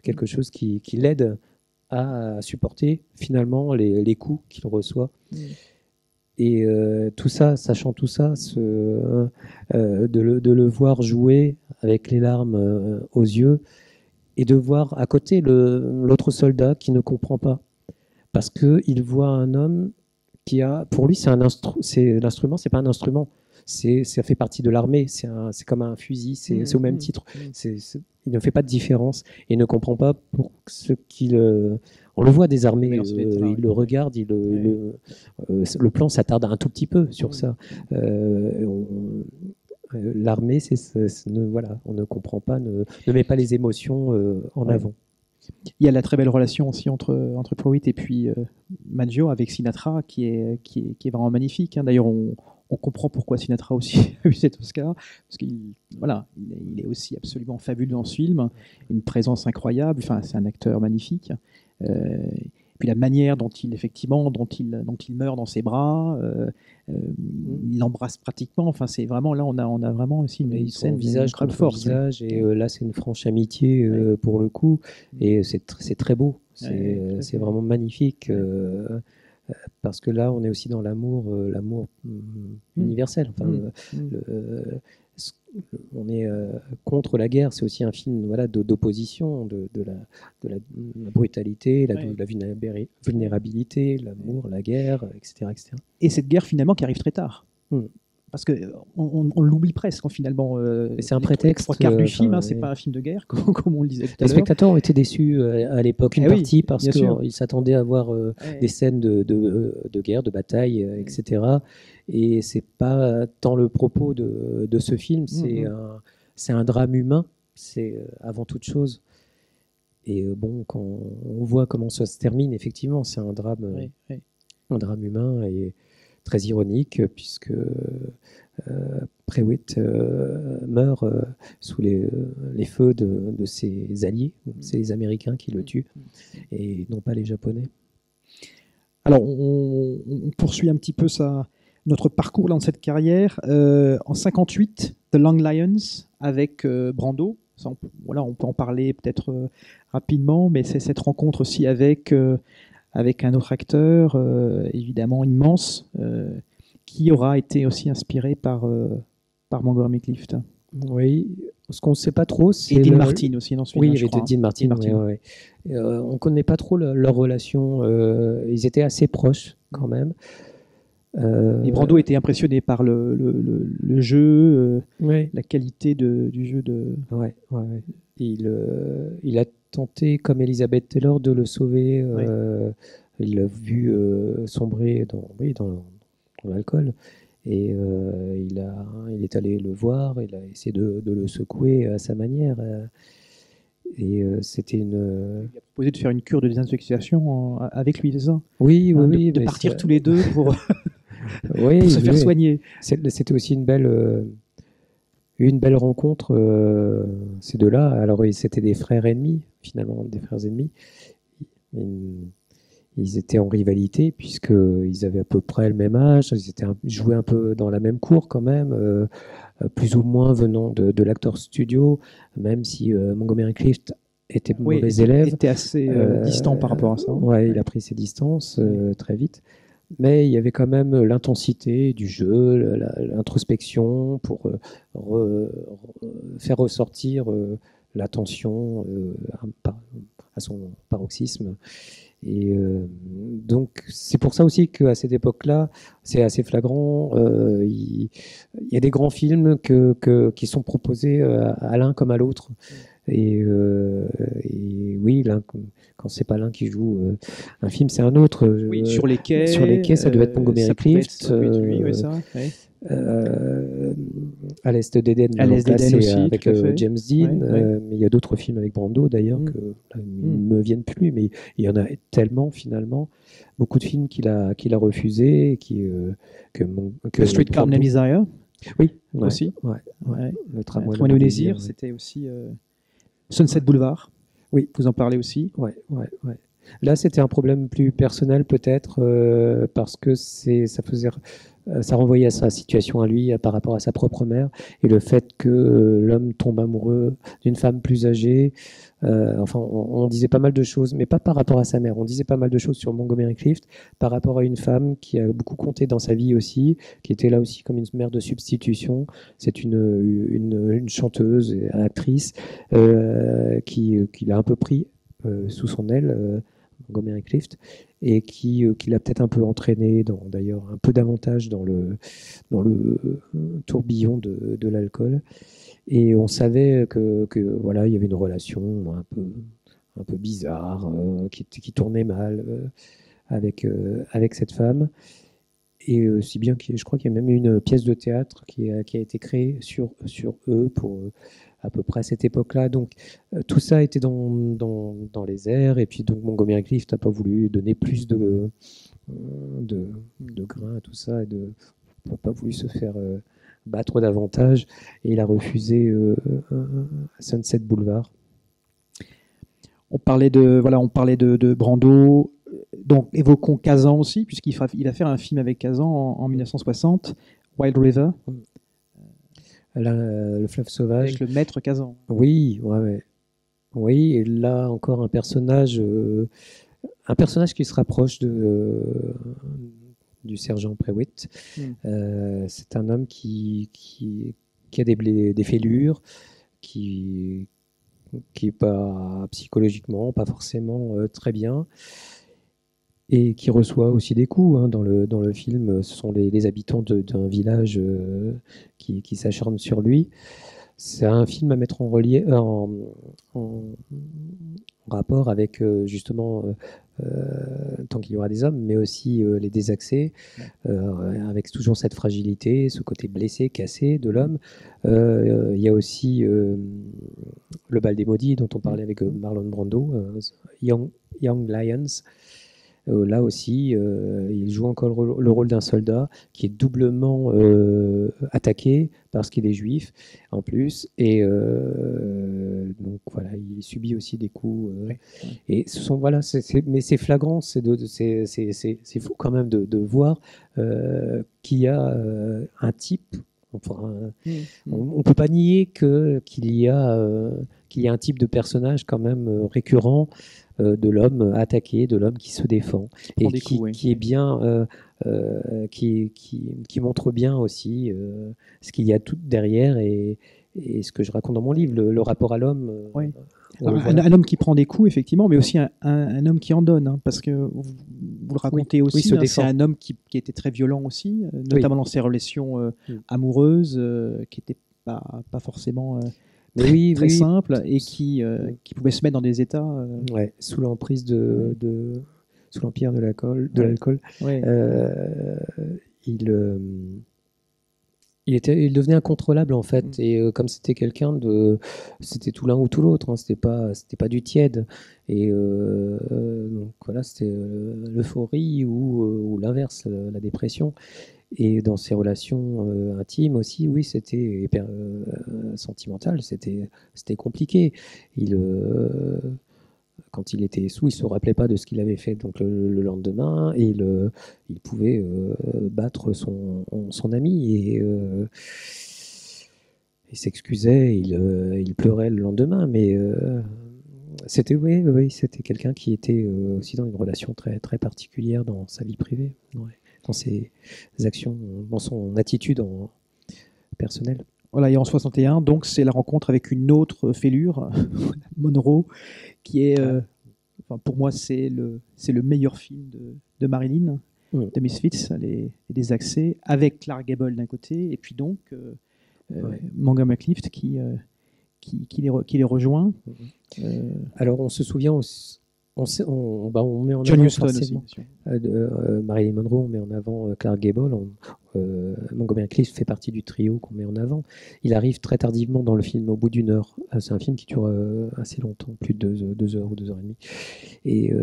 B: quelque chose qui l'aide à supporter finalement les coups qu'il reçoit. Et tout ça, sachant tout ça, de le voir jouer avec les larmes aux yeux, et de voir à côté l'autre soldat qui ne comprend pas, parce qu'il voit un homme pour lui, l'instrument, c'est pas un instrument, ça fait partie de l'armée, c'est comme un fusil, c'est au même titre. Il ne fait pas de différence et ne comprend pas pour ce qu'il. On le voit désarmé, il le regarde, le plan s'attarde un tout petit peu sur ça. L'armée, voilà, on ne comprend pas, ne met pas les émotions en avant.
A: Il y a la très belle relation aussi entre Prewitt et puis Maggio avec Sinatra qui est vraiment magnifique. Hein. D'ailleurs, on comprend pourquoi Sinatra aussi a eu cet Oscar, parce qu'il est aussi absolument fabuleux dans ce film, une présence incroyable. Enfin, c'est un acteur magnifique. Puis la manière dont il meurt dans ses bras, il l'embrasse pratiquement. Enfin, c'est vraiment là, on a vraiment aussi une scène
B: visage contre force. Visage, et là, c'est une franche amitié pour le coup, et c'est très beau. C'est vraiment magnifique. Parce que là, on est aussi dans l'amour universel. Enfin, on est contre la guerre. C'est aussi un film d'opposition, de la brutalité, la vulnérabilité, l'amour, la guerre, etc., etc.
A: Et cette guerre finalement qui arrive très tard. parce que on l'oublie presque finalement.
B: C'est un prétexte.
A: 3/4 du film, c'est pas un film de guerre, comme on le disait tout à l'heure.
B: Les spectateurs ont été déçus à l'époque, une partie, parce qu'ils s'attendaient à voir des scènes de guerre, de bataille, etc. Et c'est pas tant le propos de ce film, c'est un drame humain, c'est avant toute chose. Et bon, quand on voit comment ça se termine, effectivement, c'est un drame humain et très ironique, puisque Prewitt meurt sous les feux de ses alliés. C'est les Américains qui le tuent, et non pas les Japonais.
A: Alors, on poursuit un petit peu notre parcours dans cette carrière. En 58, The Long Lions avec Brando. Ça, on peut en parler peut-être rapidement, mais c'est cette rencontre aussi avec un autre acteur, évidemment immense, qui aura été aussi inspiré par Montgomery Clift.
B: Oui, ce qu'on ne sait pas trop, c'est...
A: Et Dean Martin aussi dans celui-là, je crois.
B: Dean Martin. Ouais. On ne connaît pas trop leur relation. Ils étaient assez proches, quand même.
A: Et Brando était impressionné par le jeu, la qualité du jeu.
B: Ouais. Il a tenté, comme Elizabeth Taylor, de le sauver. Il l'a vu sombrer dans l'alcool. Et il est allé le voir, il a essayé de le secouer à sa manière. Et c'était
A: Il a proposé de faire une cure de désintoxication avec lui, c'est ça ?
B: Oui.
A: De partir tous les deux pour se faire soigner.
B: C'était aussi une belle rencontre, ces deux-là. Alors, c'était des frères ennemis, finalement, des frères ennemis. Ils étaient en rivalité, puisqu'ils avaient à peu près le même âge. Ils jouaient un peu dans la même cour, quand même, plus ou moins venant de l'Actors Studio, même si Montgomery Clift était mauvais élève.
A: Il était assez distant par rapport à ça.
B: Il a pris ses distances très vite. Mais il y avait quand même l'intensité du jeu, l'introspection pour faire ressortir la tension à son paroxysme. Et donc c'est pour ça aussi qu'à cette époque-là, c'est assez flagrant. Il y a des grands films qui sont proposés à l'un comme à l'autre. Et oui, quand c'est pas l'un qui joue un film, c'est un autre.
A: Oui, sur les quais,
B: ça devait être Montgomery Clift. À l'Est d'Éden,
A: aussi,
B: avec James Dean. Mais il y a d'autres films avec Brando, d'ailleurs, qui ne me viennent plus. Mais il y en a tellement, finalement. Beaucoup de films qu'il a refusés.
A: The Streetcar Named Desire.
B: Oui,
A: aussi.
B: Le Tramway
A: au désir, c'était aussi Sunset Boulevard. Oui, vous en parlez aussi.
B: Ouais. Là, c'était un problème plus personnel, peut-être, parce que ça renvoyait à sa situation à lui par rapport à sa propre mère, et le fait que l'homme tombe amoureux d'une femme plus âgée. On disait pas mal de choses, mais pas par rapport à sa mère. On disait pas mal de choses sur Montgomery Clift par rapport à une femme qui a beaucoup compté dans sa vie aussi, qui était là aussi comme une mère de substitution. C'est une chanteuse et actrice qui l'a un peu pris sous son aile, Montgomery Clift, et qui l'a peut-être un peu entraîné, d'ailleurs un peu davantage dans le tourbillon de l'alcool. Et on savait que voilà, il y avait une relation un peu bizarre, qui tournait mal avec cette femme. Et si bien que je crois qu'il y a même une pièce de théâtre qui a été créée sur eux pour à peu près à cette époque-là. Donc tout ça était dans les airs. Et puis donc Montgomery Clift n'a pas voulu donner plus de grain à tout ça, et n'a pas voulu se faire battre davantage, et il a refusé Sunset Boulevard.
A: On parlait de Brando, donc évoquons Kazan aussi, puisqu'il a fait un film avec Kazan en 1960, Wild River.
B: Le fleuve sauvage.
A: Avec le maître Kazan.
B: Oui, ouais. Oui, et là encore un personnage qui se rapproche du sergent Prewitt. C'est un homme qui a des fêlures, qui est pas psychologiquement, pas forcément très bien, et qui reçoit aussi des coups hein, dans le film. Ce sont les habitants d'un village qui s'acharnent sur lui. C'est un film à mettre en relief, en rapport avec justement Tant qu'il y aura des hommes, mais aussi les désaxés, avec toujours cette fragilité, ce côté blessé, cassé de l'homme. Il y a aussi Le bal des maudits dont on parlait avec Marlon Brando, Young Lions. Là aussi, il joue encore le rôle d'un soldat qui est doublement attaqué parce qu'il est juif en plus, et donc voilà, il subit aussi des coups. Et ce sont mais c'est flagrant, c'est fou quand même de voir qu'il y a un type. Enfin, on ne peut pas nier qu'il y a un type de personnage quand même récurrent, de l'homme attaqué, de l'homme qui se défend et qui est bien, qui montre bien aussi ce qu'il y a tout derrière et ce que je raconte dans mon livre, le rapport à l'homme.
A: Un homme qui prend des coups, effectivement, mais aussi un homme qui en donne, hein, parce que vous le racontez aussi, hein, c'est un homme qui était très violent aussi, notamment dans ses relations amoureuses, qui n'étaient pas forcément très simples, et qui pouvait se mettre dans des états...
B: sous l'emprise sous l'empire de l'alcool. Il devenait incontrôlable en fait, et comme c'était c'était tout l'un ou tout l'autre, hein, c'était pas du tiède, et donc voilà, c'était l'euphorie ou l'inverse, la dépression. Et dans ses relations intimes aussi, oui, c'était sentimental, c'était compliqué. Quand il était sous, il ne se rappelait pas de ce qu'il avait fait donc le lendemain, et il pouvait battre son ami, et il s'excusait, il pleurait le lendemain, mais c'était quelqu'un qui était aussi dans une relation très, très particulière dans sa vie privée, dans ses actions, dans son attitude personnelle.
A: Voilà, et en 61, donc c'est la rencontre avec une autre fêlure, Monroe, qui est, pour moi, c'est le meilleur film de Marilyn, de Misfits, les accès, avec Clark Gable d'un côté, et puis donc Montgomery Clift qui les rejoint.
B: Alors on se souvient aussi. On met en
A: John
B: avant
A: Huston aussi,
B: Marilyn Monroe, on met en avant Clark Gable. Montgomery Clift fait partie du trio qu'on met en avant. Il arrive très tardivement dans le film, au bout d'1 heure. C'est un film qui dure assez longtemps, plus de 2 heures ou 2 heures et demie. Et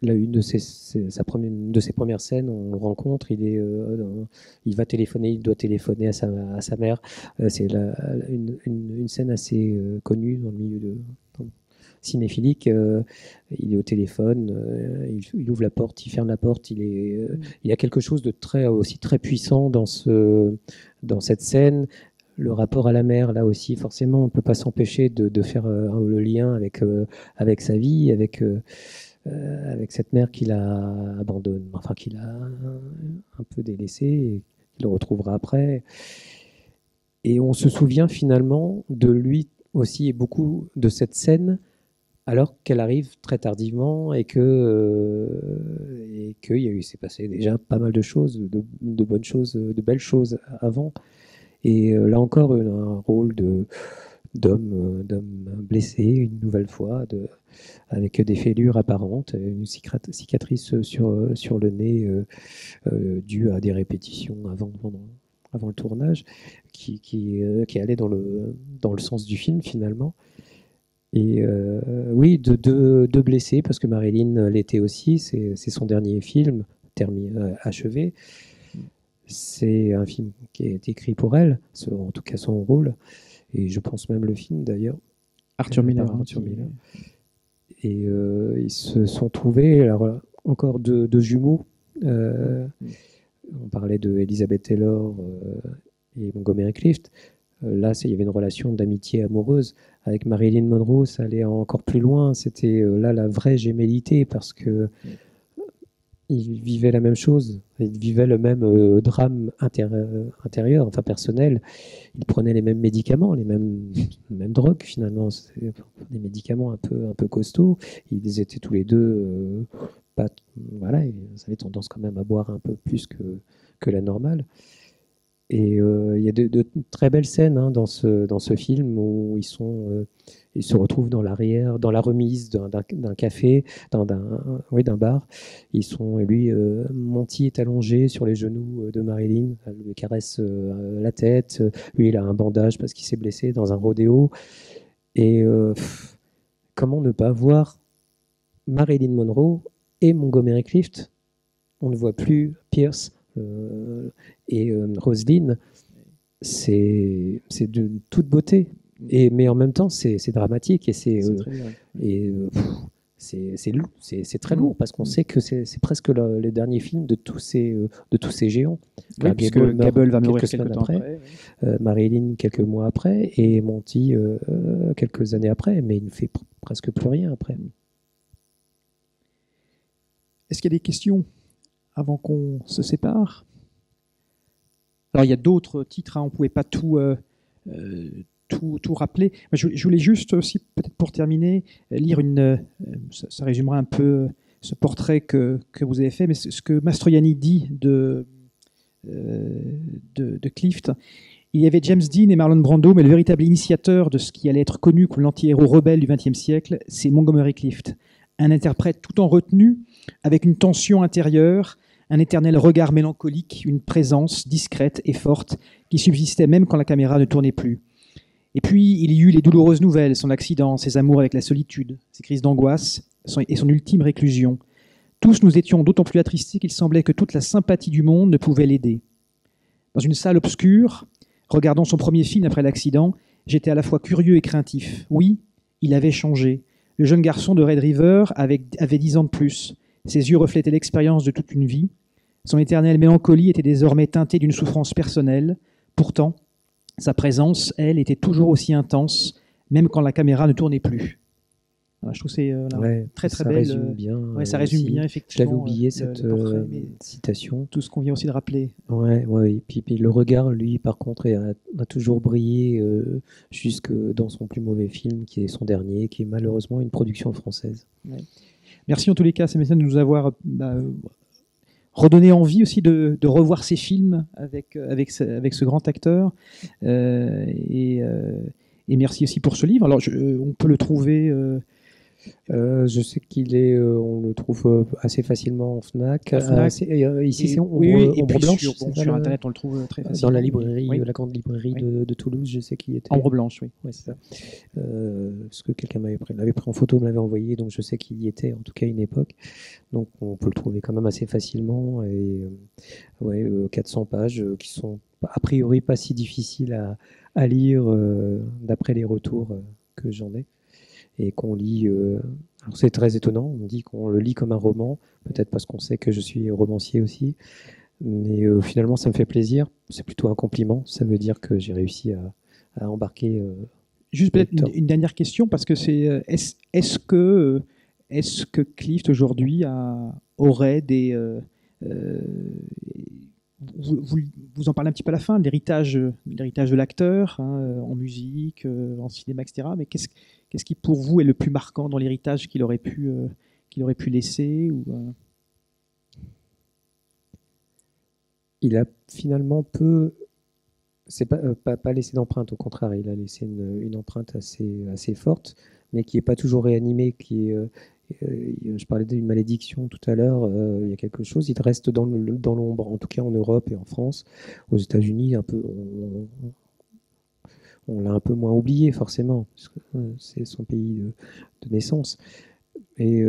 B: là, une de ses premières scènes, on le rencontre, il doit téléphoner à sa mère. C'est une scène assez connue dans le milieu cinéphilique. Il est au téléphone, il ouvre la porte, il ferme la porte, il y a quelque chose de aussi très puissant dans cette scène. Le rapport à la mère, là aussi, forcément, on ne peut pas s'empêcher de faire le lien avec sa vie, avec cette mère qu'il a abandonnée, enfin qu'il a un peu délaissée, et qu'il retrouvera après. Et on se souvient finalement de lui aussi, et beaucoup de cette scène, alors qu'elle arrive très tardivement, et qu'il s'est passé déjà pas mal de choses, de bonnes choses, de belles choses avant. Et là encore, un rôle d'homme blessé une nouvelle fois, avec des fêlures apparentes, une cicatrice sur le nez due à des répétitions avant le tournage, qui allait dans le sens du film finalement. Et oui, de blessés, parce que Marilyn l'était aussi. C'est son dernier film achevé. C'est un film qui est écrit pour elle, en tout cas son rôle, et je pense même le film d'ailleurs.
A: Arthur Miller.
B: Et ils se sont trouvés, alors encore deux jumeaux. On parlait de Elizabeth Taylor et Montgomery Clift. Là, il y avait une relation d'amitié amoureuse. Avec Marilyn Monroe, ça allait encore plus loin. C'était là la vraie gémellité, parce que ils vivaient la même chose, ils vivaient le même drame intérieur, enfin personnel. Ils prenaient les mêmes médicaments, les mêmes drogues finalement, des médicaments un peu costauds. Ils étaient tous les deux, pas, voilà, ils avaient tendance quand même à boire un peu plus que la normale. Et il y a de très belles scènes hein, dans ce film où ils se retrouvent dans l'arrière, dans la remise d'un café, d'un bar. Lui, Monty est allongé sur les genoux de Marilyn, elle lui caresse la tête. Lui, il a un bandage parce qu'il s'est blessé dans un rodéo. Et comment ne pas voir Marilyn Monroe et Montgomery Clift? On ne voit plus Pierce et Roselyne. C'est de toute beauté. Mais en même temps, c'est dramatique et c'est très lourd parce qu'on sait que c'est presque le dernier film de tous ces géants.
A: Oui, puisque Gable va mourir quelques temps après.
B: Marilyn quelques mois après et Monty quelques années après, mais il ne fait presque plus rien après.
A: Est-ce qu'il y a des questions avant qu'on se sépare? Alors, il y a d'autres titres, hein, on ne pouvait pas tout rappeler. Je voulais juste aussi, peut-être pour terminer, lire ça résumera un peu ce portrait que vous avez fait, mais ce que Mastroianni dit de Clift. Il y avait James Dean et Marlon Brando, mais le véritable initiateur de ce qui allait être connu comme l'anti-héros rebelle du XXe siècle, c'est Montgomery Clift. Un interprète tout en retenue, avec une tension intérieure, un éternel regard mélancolique, une présence discrète et forte qui subsistait même quand la caméra ne tournait plus. Et puis, il y eut les douloureuses nouvelles, son accident, ses amours avec la solitude, ses crises d'angoisse et son ultime réclusion. Tous nous étions d'autant plus attristés qu'il semblait que toute la sympathie du monde ne pouvait l'aider. Dans une salle obscure, regardant son premier film après l'accident, j'étais à la fois curieux et craintif. Oui, il avait changé. Le jeune garçon de Red River avait 10 ans de plus. Ses yeux reflétaient l'expérience de toute une vie. Son éternelle mélancolie était désormais teintée d'une souffrance personnelle. Pourtant, sa présence, elle, était toujours aussi intense, même quand la caméra ne tournait plus. Voilà, je trouve que c'est très très belle.
B: Résume bien,
A: ça résume bien, effectivement.
B: Je l'avais oublié cette citation.
A: Tout ce qu'on vient aussi de rappeler.
B: Ouais. Puis le regard, lui, par contre, a toujours brillé jusque dans son plus mauvais film, qui est son dernier, qui est malheureusement une production française. Ouais.
A: Merci en tous les cas, Sébastien, de nous avoir redonné envie aussi de revoir ces films avec ce grand acteur. Et merci aussi pour ce livre. Alors, on peut le trouver...
B: je sais on le trouve assez facilement en Fnac. Ici, c'est ombre blanche.
A: Sur Internet, on le trouve très facilement.
B: Dans la librairie, la grande librairie de Toulouse, je sais qu'il était.
A: Ombre blanche, oui.
B: Ouais, c'est ça. Parce que quelqu'un l'avait pris en photo, me l'avait envoyé, donc je sais qu'il y était, en tout cas à une époque. Donc on peut le trouver quand même assez facilement. Et 400 pages qui sont a priori pas si difficiles à lire d'après les retours que j'en ai. Et qu'on lit. Alors c'est très étonnant, on dit qu'on le lit comme un roman, peut-être parce qu'on sait que je suis romancier aussi, mais finalement ça me fait plaisir, c'est plutôt un compliment, ça veut dire que j'ai réussi à embarquer.
A: Juste peut-être une dernière question, parce que c'est est-ce que Clift aujourd'hui aurait des... Vous en parlez un petit peu à la fin, l'héritage de l'acteur, hein, en musique, en cinéma, etc. Mais qu'est-ce qui, pour vous, est le plus marquant dans l'héritage qu'il aurait pu laisser
B: Il a finalement c'est pas laissé d'empreinte, au contraire, il a laissé une empreinte assez forte, mais qui n'est pas toujours réanimée, je parlais d'une malédiction tout à l'heure, il y a quelque chose, il reste dans l'ombre, en tout cas en Europe et en France. Aux États-Unis, on l'a un peu moins oublié, forcément, parce que c'est son pays de naissance. Et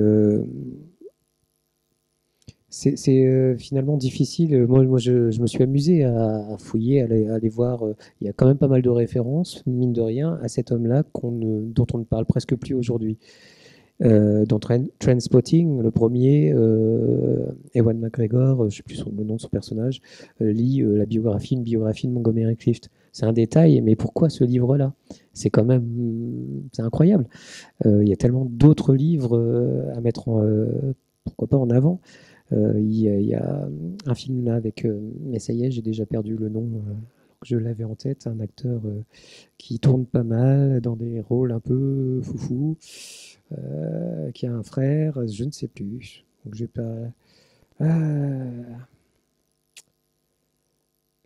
B: c'est finalement difficile. Moi je me suis amusé à fouiller, à aller voir. Il y a quand même pas mal de références, mine de rien, à cet homme-là dont on ne parle presque plus aujourd'hui. Dans Trainspotting, le premier, Ewan McGregor, je ne sais plus le nom de son personnage, lit une biographie de Montgomery Clift. C'est un détail, mais pourquoi ce livre-là? C'est incroyable. Il y a tellement d'autres livres à mettre pourquoi pas en avant. Il y a un film là avec, mais ça y est, j'ai déjà perdu le nom, alors que je l'avais en tête, un acteur qui tourne pas mal dans des rôles un peu foufou, qui a un frère, je ne sais plus. Donc j'ai pas.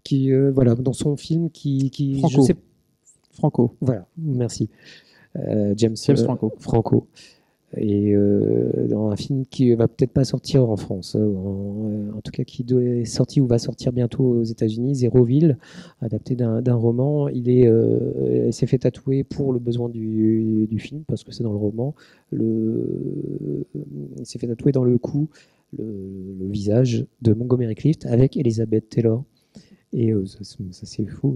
B: Qui voilà, dans son film qui
A: Franco.
B: je sais,
A: Franco.
B: voilà, merci. James
A: Franco.
B: Franco. Et dans un film qui va peut-être pas sortir en France, en tout cas qui est sorti ou va sortir bientôt aux États-Unis, Zéroville, adapté d'un roman. Il s'est fait tatouer pour le besoin du film, parce que c'est dans le roman. Il s'est fait tatouer dans le cou le visage de Montgomery Clift avec Elizabeth Taylor. Et ça c'est fou.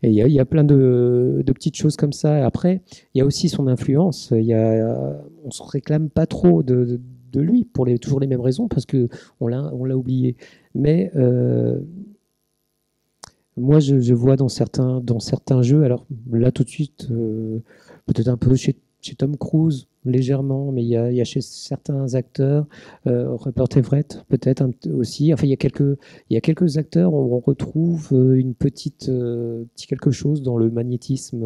B: Et il y a plein de petites choses comme ça. Après, il y a aussi son influence. On se réclame pas trop de lui pour toujours les mêmes raisons, parce que on l'a oublié. Mais moi, je vois dans certains jeux, alors là tout de suite, peut-être un peu chez Tom Cruise, légèrement, mais il y a chez certains acteurs, Rupert Everett peut-être aussi. Enfin, il y a quelques acteurs où on retrouve une petit quelque chose dans le magnétisme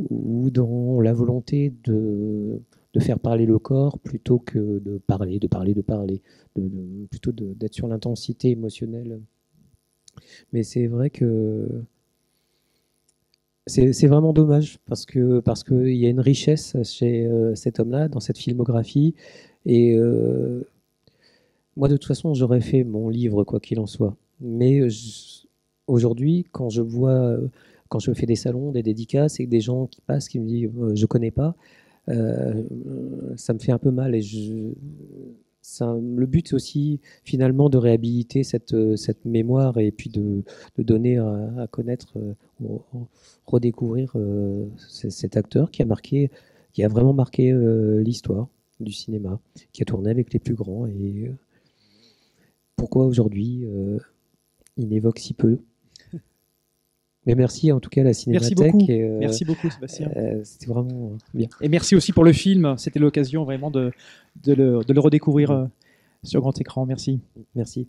B: ou dans la volonté de faire parler le corps plutôt que de parler, plutôt d'être sur l'intensité émotionnelle. Mais c'est vrai que c'est vraiment dommage parce que il y a une richesse chez cet homme-là dans cette filmographie, et moi de toute façon j'aurais fait mon livre quoi qu'il en soit. Mais aujourd'hui quand je fais des salons, des dédicaces et des gens qui passent qui me disent je connais pas, ça me fait un peu mal, et le but c'est aussi finalement de réhabiliter cette mémoire, et puis de donner à connaître, redécouvrir cet acteur qui a vraiment marqué l'histoire du cinéma, qui a tourné avec les plus grands, et pourquoi aujourd'hui il évoque si peu. Mais merci en tout cas à la Cinémathèque.
A: Merci beaucoup Sébastien.
B: C'était vraiment bien.
A: Et merci aussi pour le film. C'était l'occasion vraiment de le redécouvrir sur grand écran. Merci.
B: Merci.